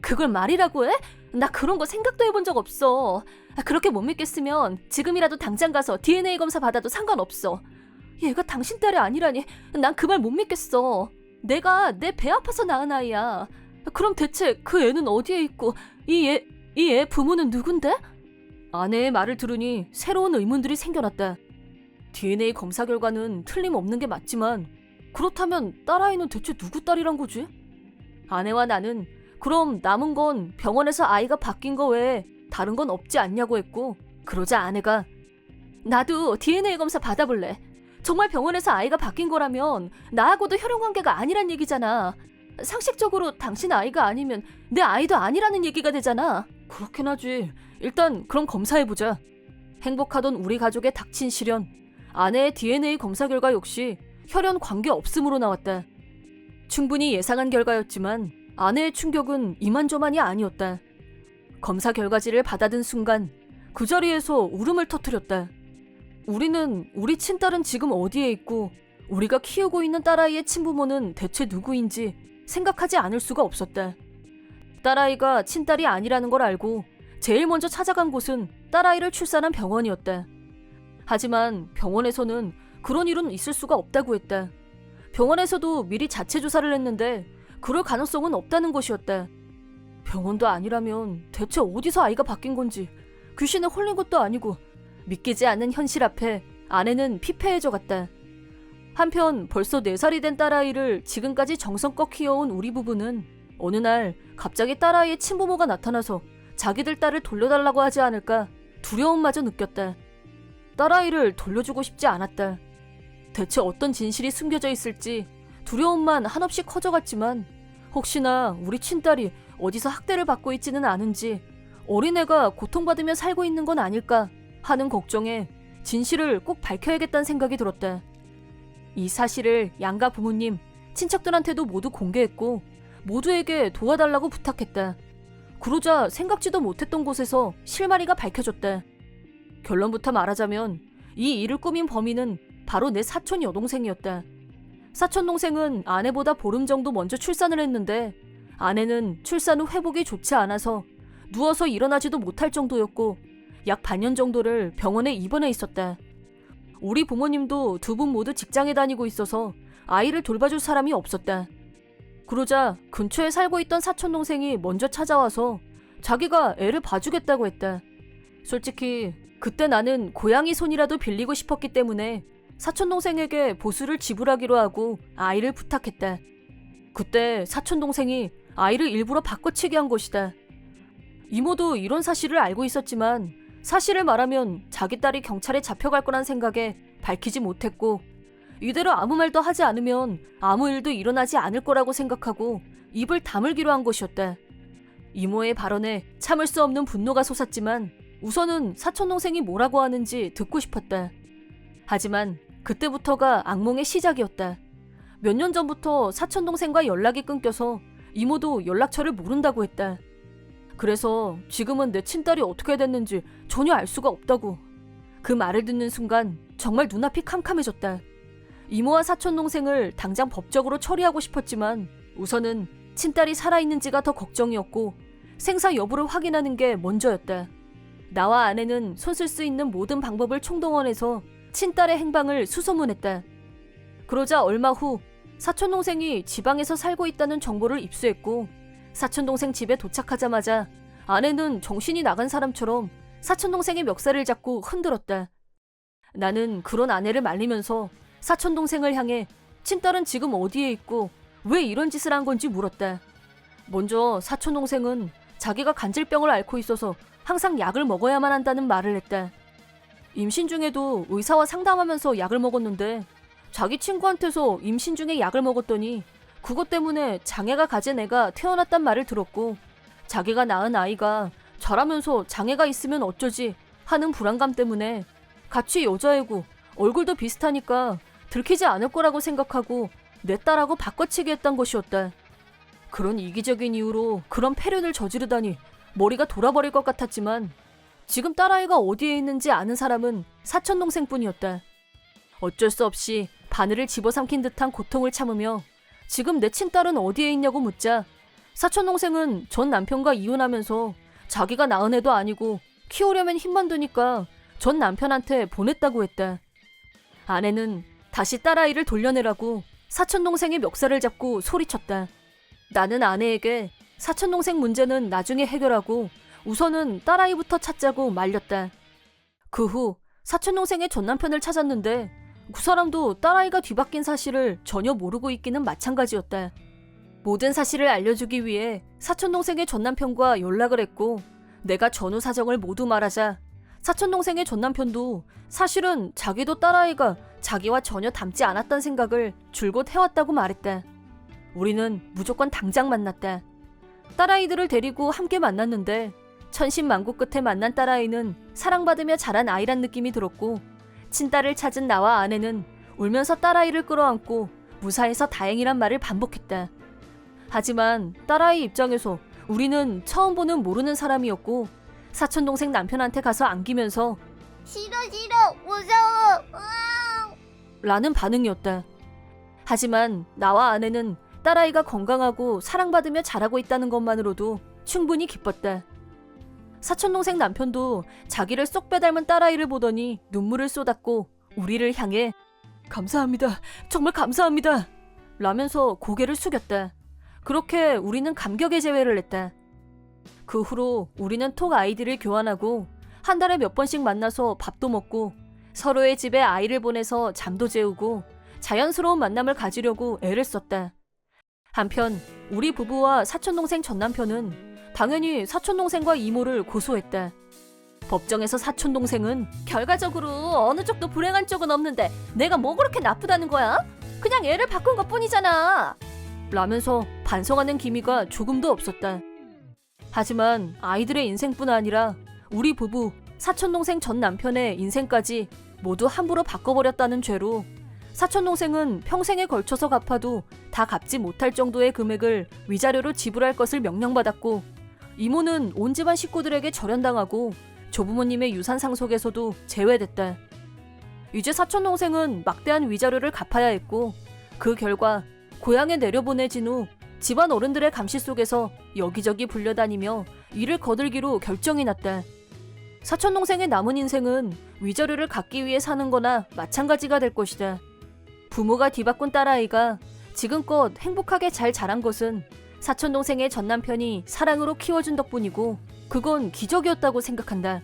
그걸 말이라고 해? 나 그런 거 생각도 해본 적 없어. 그렇게 못 믿겠으면 지금이라도 당장 가서 DNA 검사 받아도 상관없어. 얘가 당신 딸이 아니라니 난 그 말 못 믿겠어. 내가 내 배 아파서 낳은 아이야. 그럼 대체 그 애는 어디에 있고 이 애 부모는 누군데? 아내의 말을 들으니 새로운 의문들이 생겨났다. DNA 검사 결과는 틀림없는 게 맞지만 그렇다면 딸아이는 대체 누구 딸이란 거지? 아내와 나는 그럼 남은 건 병원에서 아이가 바뀐 거 외에 다른 건 없지 않냐고 했고 그러자 아내가 나도 DNA 검사 받아볼래. 정말 병원에서 아이가 바뀐 거라면 나하고도 혈연관계가 아니란 얘기잖아. 상식적으로 당신 아이가 아니면 내 아이도 아니라는 얘기가 되잖아. 그렇긴 하지. 일단 그럼 검사해보자. 행복하던 우리 가족에 닥친 시련. 아내의 DNA 검사 결과 역시 혈연 관계 없음으로 나왔다. 충분히 예상한 결과였지만 아내의 충격은 이만저만이 아니었다. 검사 결과지를 받아든 순간 그 자리에서 울음을 터뜨렸다. 우리는 우리 친딸은 지금 어디에 있고 우리가 키우고 있는 딸아이의 친부모는 대체 누구인지 생각하지 않을 수가 없었다. 딸아이가 친딸이 아니라는 걸 알고 제일 먼저 찾아간 곳은 딸아이를 출산한 병원이었다. 하지만 병원에서는 그런 일은 있을 수가 없다고 했다. 병원에서도 미리 자체 조사를 했는데 그럴 가능성은 없다는 것이었다. 병원도 아니라면 대체 어디서 아이가 바뀐 건지 귀신에 홀린 것도 아니고 믿기지 않는 현실 앞에 아내는 피폐해져 갔다. 한편 벌써 4살이 된 딸아이를 지금까지 정성껏 키워온 우리 부부는 어느 날 갑자기 딸아이의 친부모가 나타나서 자기들 딸을 돌려달라고 하지 않을까 두려움마저 느꼈다. 딸아이를 돌려주고 싶지 않았다. 대체 어떤 진실이 숨겨져 있을지 두려움만 한없이 커져갔지만 혹시나 우리 친딸이 어디서 학대를 받고 있지는 않은지 어린애가 고통받으며 살고 있는 건 아닐까 하는 걱정에 진실을 꼭 밝혀야겠다는 생각이 들었다. 이 사실을 양가 부모님, 친척들한테도 모두 공개했고 모두에게 도와달라고 부탁했다. 그러자 생각지도 못했던 곳에서 실마리가 밝혀졌다. 결론부터 말하자면 이 일을 꾸민 범인은 바로 내 사촌 여동생이었다. 사촌 동생은 아내보다 보름 정도 먼저 출산을 했는데 아내는 출산 후 회복이 좋지 않아서 누워서 일어나지도 못할 정도였고 약 반년 정도를 병원에 입원해 있었다. 우리 부모님도 두 분 모두 직장에 다니고 있어서 아이를 돌봐줄 사람이 없었다. 그러자 근처에 살고 있던 사촌 동생이 먼저 찾아와서 자기가 애를 봐주겠다고 했다. 솔직히 그때 나는 고양이 손이라도 빌리고 싶었기 때문에 사촌 동생에게 보수를 지불하기로 하고 아이를 부탁했다. 그때 사촌 동생이 아이를 일부러 바꿔치기 한 것이다. 이모도 이런 사실을 알고 있었지만 사실을 말하면 자기 딸이 경찰에 잡혀갈 거란 생각에 밝히지 못했고 이대로 아무 말도 하지 않으면 아무 일도 일어나지 않을 거라고 생각하고 입을 다물기로 한 것이었다. 이모의 발언에 참을 수 없는 분노가 솟았지만 우선은 사촌동생이 뭐라고 하는지 듣고 싶었다. 하지만 그때부터가 악몽의 시작이었다. 몇 년 전부터 사촌동생과 연락이 끊겨서 이모도 연락처를 모른다고 했다. 그래서 지금은 내 친딸이 어떻게 됐는지 전혀 알 수가 없다고. 그 말을 듣는 순간 정말 눈앞이 캄캄해졌다. 이모와 사촌동생을 당장 법적으로 처리하고 싶었지만 우선은 친딸이 살아있는지가 더 걱정이었고 생사 여부를 확인하는 게 먼저였다. 나와 아내는 손쓸 수 있는 모든 방법을 총동원해서 친딸의 행방을 수소문했다. 그러자 얼마 후 사촌동생이 지방에서 살고 있다는 정보를 입수했고 사촌동생 집에 도착하자마자 아내는 정신이 나간 사람처럼 사촌동생의 멱살을 잡고 흔들었다. 나는 그런 아내를 말리면서 사촌동생을 향해 친딸은 지금 어디에 있고 왜 이런 짓을 한 건지 물었다. 먼저 사촌동생은 자기가 간질병을 앓고 있어서 항상 약을 먹어야만 한다는 말을 했다. 임신 중에도 의사와 상담하면서 약을 먹었는데 자기 친구한테서 임신 중에 약을 먹었더니 그것 때문에 장애가 가진 애가 태어났단 말을 들었고 자기가 낳은 아이가 자라면서 장애가 있으면 어쩌지 하는 불안감 때문에 같이 여자애고 얼굴도 비슷하니까 들키지 않을 거라고 생각하고 내 딸하고 바꿔치기 했던 것이었다. 그런 이기적인 이유로 그런 패륜을 저지르다니 머리가 돌아버릴 것 같았지만 지금 딸아이가 어디에 있는지 아는 사람은 사촌동생뿐이었다. 어쩔 수 없이 바늘을 집어삼킨 듯한 고통을 참으며 지금 내 친딸은 어디에 있냐고 묻자 사촌동생은 전 남편과 이혼하면서 자기가 낳은 애도 아니고 키우려면 힘만 드니까 전 남편한테 보냈다고 했다. 아내는 다시 딸아이를 돌려내라고 사촌동생의 멱살을 잡고 소리쳤다. 나는 아내에게 사촌동생 문제는 나중에 해결하고 우선은 딸아이부터 찾자고 말렸다. 그 후 사촌동생의 전 남편을 찾았는데 그 사람도 딸아이가 뒤바뀐 사실을 전혀 모르고 있기는 마찬가지였다. 모든 사실을 알려주기 위해 사촌동생의 전 남편과 연락을 했고 내가 전후 사정을 모두 말하자 사촌동생의 전 남편도 사실은 자기도 딸아이가 자기와 전혀 닮지 않았던 생각을 줄곧 해왔다고 말했다. 우리는 무조건 당장 만났다. 딸아이들을 데리고 함께 만났는데 천신만고 끝에 만난 딸아이는 사랑받으며 자란 아이란 느낌이 들었고 친딸을 찾은 나와 아내는 울면서 딸아이를 끌어안고 무사해서 다행이란 말을 반복했다. 하지만 딸아이 입장에서 우리는 처음 보는 모르는 사람이었고 사촌동생 남편한테 가서 안기면서 싫어 무서워. 라는 반응이었다. 하지만 나와 아내는 딸아이가 건강하고 사랑받으며 자라고 있다는 것만으로도 충분히 기뻤다. 사촌동생 남편도 자기를 쏙 빼닮은 딸아이를 보더니 눈물을 쏟았고 우리를 향해 감사합니다. 정말 감사합니다. 라면서 고개를 숙였다. 그렇게 우리는 감격의 재회를 했다. 그 후로 우리는 톡 아이디를 교환하고 한 달에 몇 번씩 만나서 밥도 먹고 서로의 집에 아이를 보내서 잠도 재우고 자연스러운 만남을 가지려고 애를 썼다. 한편 우리 부부와 사촌동생 전 남편은 당연히 사촌동생과 이모를 고소했다. 법정에서 사촌동생은 결과적으로 어느 쪽도 불행한 쪽은 없는데 내가 뭐 그렇게 나쁘다는 거야? 그냥 애를 바꾼 것뿐이잖아. 라면서 반성하는 기미가 조금도 없었다. 하지만 아이들의 인생뿐 아니라 우리 부부, 사촌동생 전 남편의 인생까지 모두 함부로 바꿔버렸다는 죄로 사촌동생은 평생에 걸쳐서 갚아도 다 갚지 못할 정도의 금액을 위자료로 지불할 것을 명령받았고 이모는 온 집안 식구들에게 절연당하고 조부모님의 유산 상속에서도 제외됐다. 이제 사촌동생은 막대한 위자료를 갚아야 했고 그 결과 고향에 내려보내진 후 집안 어른들의 감시 속에서 여기저기 불려다니며 일을 거들기로 결정이 났다. 사촌동생의 남은 인생은 위자료를 갚기 위해 사는 거나 마찬가지가 될 것이다. 부모가 뒤바꾼 딸아이가 지금껏 행복하게 잘 자란 것은 사촌동생의 전 남편이 사랑으로 키워준 덕분이고 그건 기적이었다고 생각한다.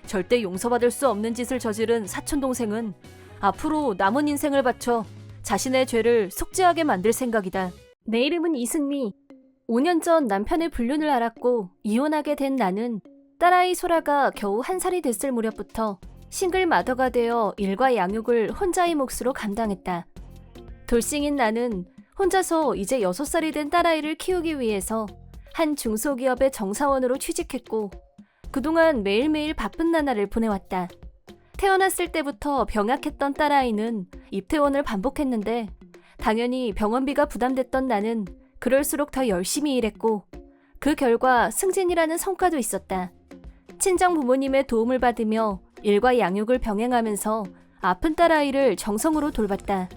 절대 용서받을 수 없는 짓을 저지른 사촌동생은 앞으로 남은 인생을 바쳐 자신의 죄를 속죄하게 만들 생각이다. 내 이름은 이승미. 5년 전 남편의 불륜을 알았고 이혼하게 된 나는 딸아이 소라가 겨우 1살이 됐을 무렵부터 싱글 마더가 되어 일과 양육을 혼자의 몫으로 감당했다. 돌싱인 나는 혼자서 이제 6살이 된 딸아이를 키우기 위해서 한 중소기업의 정사원으로 취직했고 그동안 매일매일 바쁜 나날을 보내왔다. 태어났을 때부터 병약했던 딸아이는 입퇴원을 반복했는데 당연히 병원비가 부담됐던 나는 그럴수록 더 열심히 일했고 그 결과 승진이라는 성과도 있었다. 친정 부모님의 도움을 받으며 일과 양육을 병행하면서 아픈 딸아이를 정성으로 돌봤다.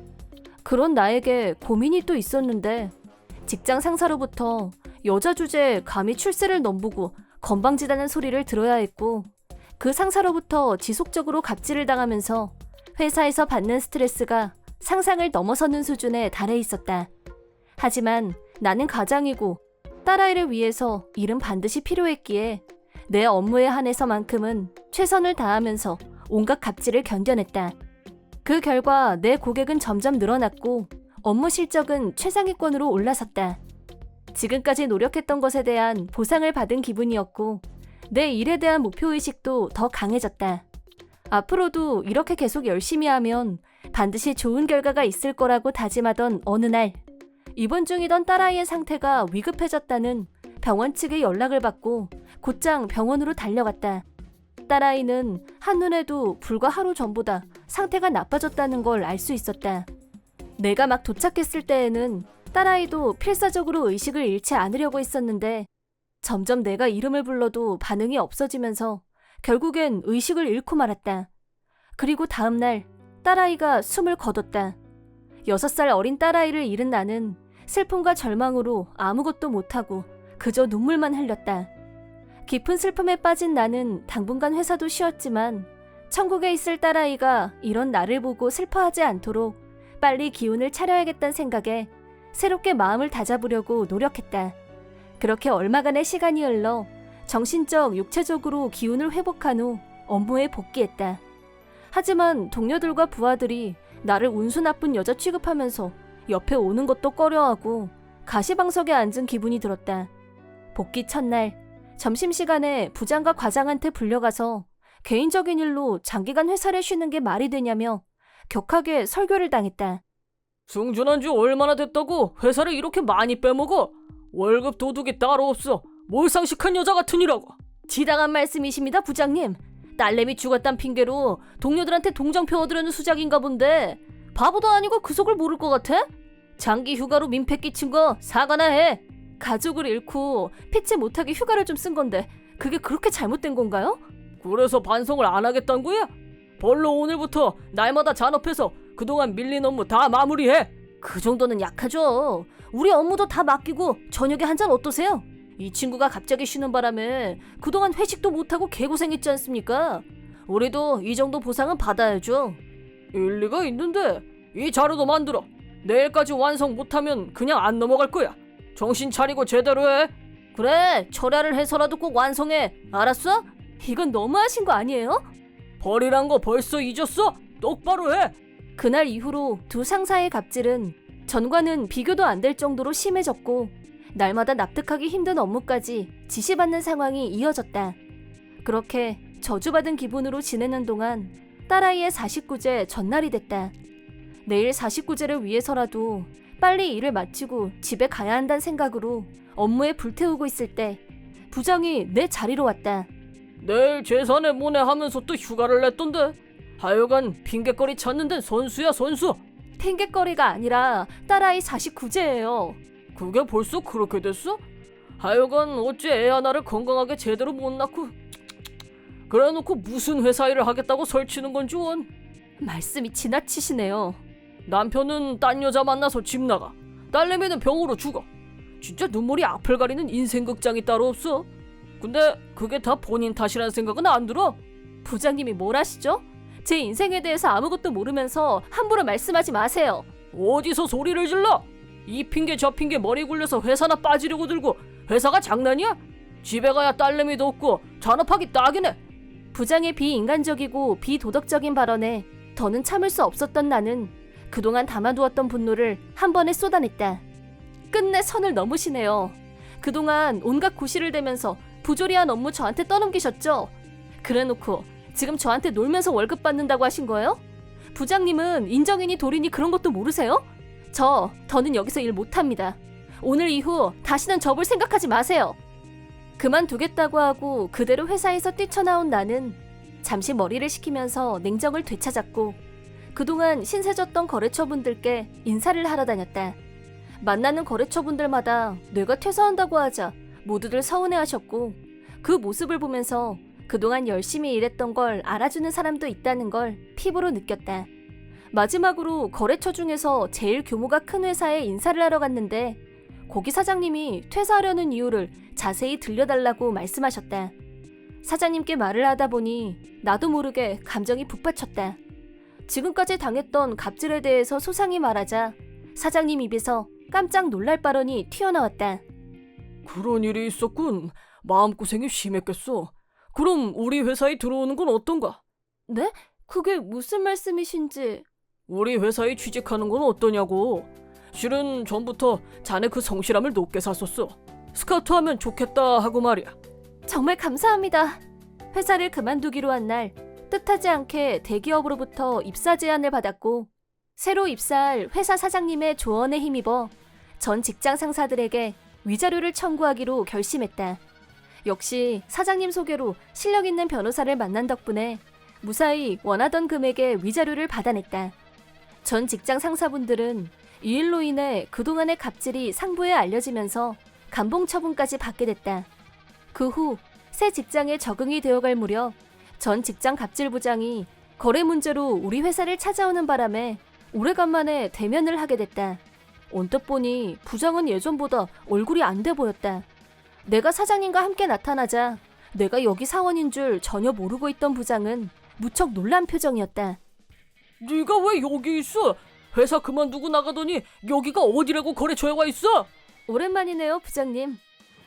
그런 나에게 고민이 또 있었는데 직장 상사로부터 여자 주제에 감히 출세를 넘보고 건방지다는 소리를 들어야 했고 그 상사로부터 지속적으로 갑질을 당하면서 회사에서 받는 스트레스가 상상을 넘어서는 수준에 달해 있었다. 하지만 나는 가장이고 딸아이를 위해서 일은 반드시 필요했기에 내 업무에 한해서만큼은 최선을 다하면서 온갖 갑질을 견뎌냈다. 그 결과 내 고객은 점점 늘어났고 업무 실적은 최상위권으로 올라섰다. 지금까지 노력했던 것에 대한 보상을 받은 기분이었고 내 일에 대한 목표의식도 더 강해졌다. 앞으로도 이렇게 계속 열심히 하면 반드시 좋은 결과가 있을 거라고 다짐하던 어느 날 입원 중이던 딸아이의 상태가 위급해졌다는 병원 측의 연락을 받고 곧장 병원으로 달려갔다. 딸아이는 한눈에도 불과 하루 전보다 상태가 나빠졌다는 걸 알 수 있었다. 내가 막 도착했을 때에는 딸아이도 필사적으로 의식을 잃지 않으려고 했었는데 점점 내가 이름을 불러도 반응이 없어지면서 결국엔 의식을 잃고 말았다. 그리고 다음 날 딸아이가 숨을 거뒀다. 6살 어린 딸아이를 잃은 나는 슬픔과 절망으로 아무것도 못하고 그저 눈물만 흘렸다. 깊은 슬픔에 빠진 나는 당분간 회사도 쉬었지만 천국에 있을 딸아이가 이런 나를 보고 슬퍼하지 않도록 빨리 기운을 차려야겠다는 생각에 새롭게 마음을 다잡으려고 노력했다. 그렇게 얼마간의 시간이 흘러 정신적, 육체적으로 기운을 회복한 후 업무에 복귀했다. 하지만 동료들과 부하들이 나를 운수 나쁜 여자 취급하면서 옆에 오는 것도 꺼려하고 가시방석에 앉은 기분이 들었다. 복귀 첫날 점심시간에 부장과 과장한테 불려가서 개인적인 일로 장기간 회사를 쉬는 게 말이 되냐며 격하게 설교를 당했다. 승진한 지 얼마나 됐다고 회사를 이렇게 많이 빼먹어? 월급 도둑이 따로 없어. 몰상식한 여자 같으니라고. 지당한 말씀이십니다, 부장님. 딸내미 죽었단 핑계로 동료들한테 동정표 얻으려는 수작인가 본데 바보도 아니고 그 속을 모를 것 같아? 장기 휴가로 민폐 끼친 거 사과나 해. 가족을 잃고 피치 못하게 휴가를 좀 쓴 건데 그게 그렇게 잘못된 건가요? 그래서 반성을 안 하겠다는 거야? 벌로 오늘부터 날마다 잔업해서 그동안 밀린 업무 다 마무리해. 그 정도는 약하죠. 우리 업무도 다 맡기고 저녁에 한 잔 어떠세요? 이 친구가 갑자기 쉬는 바람에 그동안 회식도 못하고 개고생했지 않습니까? 우리도 이 정도 보상은 받아야죠. 일리가 있는데 이 자료도 만들어. 내일까지 완성 못하면 그냥 안 넘어갈 거야. 정신 차리고 제대로 해. 그래, 철야를 해서라도 꼭 완성해. 알았어? 이건 너무하신 거 아니에요? 벌이란 거 벌써 잊었어? 똑바로 해. 그날 이후로 두 상사의 갑질은 전과는 비교도 안 될 정도로 심해졌고 날마다 납득하기 힘든 업무까지 지시받는 상황이 이어졌다. 그렇게 저주받은 기분으로 지내는 동안 딸아이의 49제 전날이 됐다. 내일 49제를 위해서라도 빨리 일을 마치고 집에 가야 한다는 생각으로 업무에 불태우고 있을 때 부장이 내 자리로 왔다. 내일 재산에 모내하면서 또 휴가를 냈던데. 하여간 핑계거리 찾는 데는 선수야 선수. 핑계거리가 아니라 딸아이 49제예요. 그게 벌써 그렇게 됐어? 하여간 어째 애 하나를 건강하게 제대로 못 낳고 그래놓고 무슨 회사 일을 하겠다고 설치는 건지 원. 말씀이 지나치시네요. 남편은 딴 여자 만나서 집 나가. 딸내미는 병으로 죽어. 진짜 눈물이 앞을 가리는 인생극장이 따로 없어. 근데 그게 다 본인 탓이라는 생각은 안 들어? 부장님이 뭘 아시죠? 제 인생에 대해서 아무것도 모르면서 함부로 말씀하지 마세요. 어디서 소리를 질러? 이 핑계 저 핑계 머리 굴려서 회사나 빠지려고 들고 회사가 장난이야? 집에 가야 딸내미도 없고 잔업하기 딱이네. 부장의 비인간적이고 비도덕적인 발언에 더는 참을 수 없었던 나는 그동안 담아두었던 분노를 한 번에 쏟아냈다. 끝내 선을 넘으시네요. 그동안 온갖 고시를 대면서 부조리한 업무 저한테 떠넘기셨죠? 그래놓고 지금 저한테 놀면서 월급 받는다고 하신 거예요? 부장님은 인정이니 도리니 그런 것도 모르세요? 더는 여기서 일 못합니다. 오늘 이후 다시는 접을 생각하지 마세요. 그만두겠다고 하고 그대로 회사에서 뛰쳐나온 나는 잠시 머리를 식히면서 냉정을 되찾았고 그동안 신세졌던 거래처분들께 인사를 하러 다녔다. 만나는 거래처분들마다 내가 퇴사한다고 하자 모두들 서운해하셨고 그 모습을 보면서 그동안 열심히 일했던 걸 알아주는 사람도 있다는 걸 피부로 느꼈다. 마지막으로 거래처 중에서 제일 규모가 큰 회사에 인사를 하러 갔는데 거기 사장님이 퇴사하려는 이유를 자세히 들려달라고 말씀하셨다. 사장님께 말을 하다 보니 나도 모르게 감정이 북받쳤다. 지금까지 당했던 갑질에 대해서 소상히 말하자 사장님 입에서 깜짝 놀랄 발언이 튀어나왔다. 그런 일이 있었군. 마음고생이 심했겠어. 그럼 우리 회사에 들어오는 건 어떤가? 네? 그게 무슨 말씀이신지... 우리 회사에 취직하는 건 어떠냐고. 실은 전부터 자네 그 성실함을 높게 샀었어. 스카우트 하면 좋겠다 하고 말이야. 정말 감사합니다. 회사를 그만두기로 한 날 뜻하지 않게 대기업으로부터 입사 제안을 받았고 새로 입사할 회사 사장님의 조언에 힘입어 전 직장 상사들에게 위자료를 청구하기로 결심했다. 역시 사장님 소개로 실력 있는 변호사를 만난 덕분에 무사히 원하던 금액의 위자료를 받아냈다. 전 직장 상사분들은 이 일로 인해 그동안의 갑질이 상부에 알려지면서 감봉 처분까지 받게 됐다. 그 후 새 직장에 적응이 되어갈 무렵 전 직장 갑질부장이 거래 문제로 우리 회사를 찾아오는 바람에 오래간만에 대면을 하게 됐다. 언뜻 보니 부장은 예전보다 얼굴이 안 돼 보였다. 내가 사장님과 함께 나타나자 내가 여기 사원인 줄 전혀 모르고 있던 부장은 무척 놀란 표정이었다. 네가 왜 여기 있어? 회사 그만두고 나가더니 여기가 어디라고 거래처에 와 있어? 오랜만이네요, 부장님.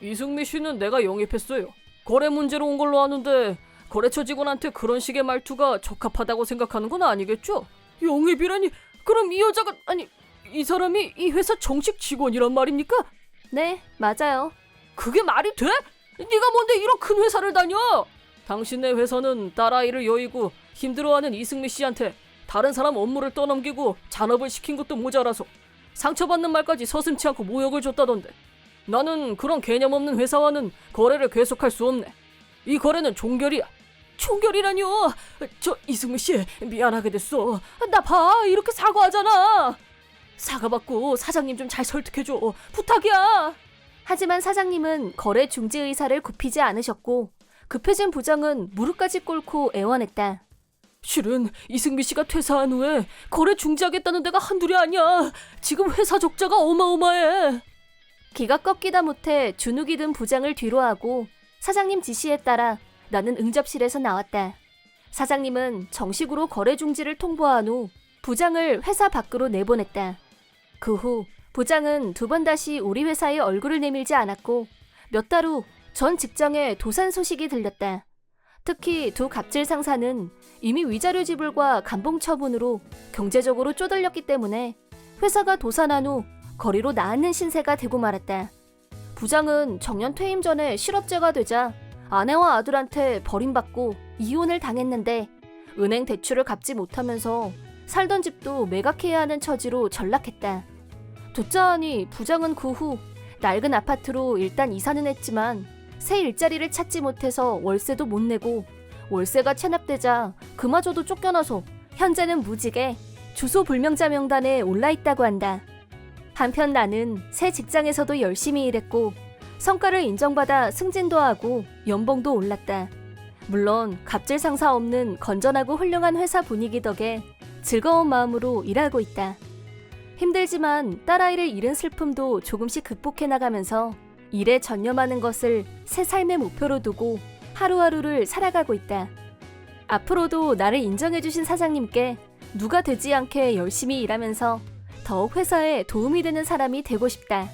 이승미 씨는 내가 영입했어요. 거래 문제로 온 걸로 아는데 거래처 직원한테 그런 식의 말투가 적합하다고 생각하는 건 아니겠죠? 영입이라니? 그럼 이 여자가 아니 이 사람이 이 회사 정식 직원이란 말입니까? 네, 맞아요. 그게 말이 돼? 네가 뭔데 이런 큰 회사를 다녀? 당신네 회사는 딸아이를 여의고 힘들어하는 이승미 씨한테 다른 사람 업무를 떠넘기고 잔업을 시킨 것도 모자라서 상처받는 말까지 서슴지 않고 모욕을 줬다던데. 나는 그런 개념 없는 회사와는 거래를 계속할 수 없네. 이 거래는 종결이야. 종결이라뇨? 저 이승미 씨 미안하게 됐어. 나 봐 이렇게 사과하잖아. 사과받고 사장님 좀 잘 설득해줘. 부탁이야. 하지만 사장님은 거래 중지 의사를 굽히지 않으셨고 급해진 부장은 무릎까지 꿇고 애원했다. 실은 이승미 씨가 퇴사한 후에 거래 중지하겠다는 데가 한둘이 아니야. 지금 회사 적자가 어마어마해. 기가 꺾이다 못해 주눅이 든 부장을 뒤로하고 사장님 지시에 따라 나는 응접실에서 나왔다. 사장님은 정식으로 거래 중지를 통보한 후 부장을 회사 밖으로 내보냈다. 그 후 부장은 두 번 다시 우리 회사에 얼굴을 내밀지 않았고 몇 달 후 전 직장에 도산 소식이 들렸다. 특히 두 갑질 상사는 이미 위자료 지불과 감봉 처분으로 경제적으로 쪼들렸기 때문에 회사가 도산한 후 거리로 나앉는 신세가 되고 말았다. 부장은 정년 퇴임 전에 실업자가 되자 아내와 아들한테 버림받고 이혼을 당했는데 은행 대출을 갚지 못하면서 살던 집도 매각해야 하는 처지로 전락했다. 듣자 하니 부장은 그 후 낡은 아파트로 일단 이사는 했지만 새 일자리를 찾지 못해서 월세도 못 내고 월세가 체납되자 그마저도 쫓겨나서 현재는 무직에 주소 불명자 명단에 올라있다고 한다. 한편 나는 새 직장에서도 열심히 일했고 성과를 인정받아 승진도 하고 연봉도 올랐다. 물론 갑질 상사 없는 건전하고 훌륭한 회사 분위기 덕에 즐거운 마음으로 일하고 있다. 힘들지만 딸아이를 잃은 슬픔도 조금씩 극복해 나가면서 일에 전념하는 것을 새 삶의 목표로 두고 하루하루를 살아가고 있다. 앞으로도 나를 인정해주신 사장님께 누가 되지 않게 열심히 일하면서 더욱 회사에 도움이 되는 사람이 되고 싶다.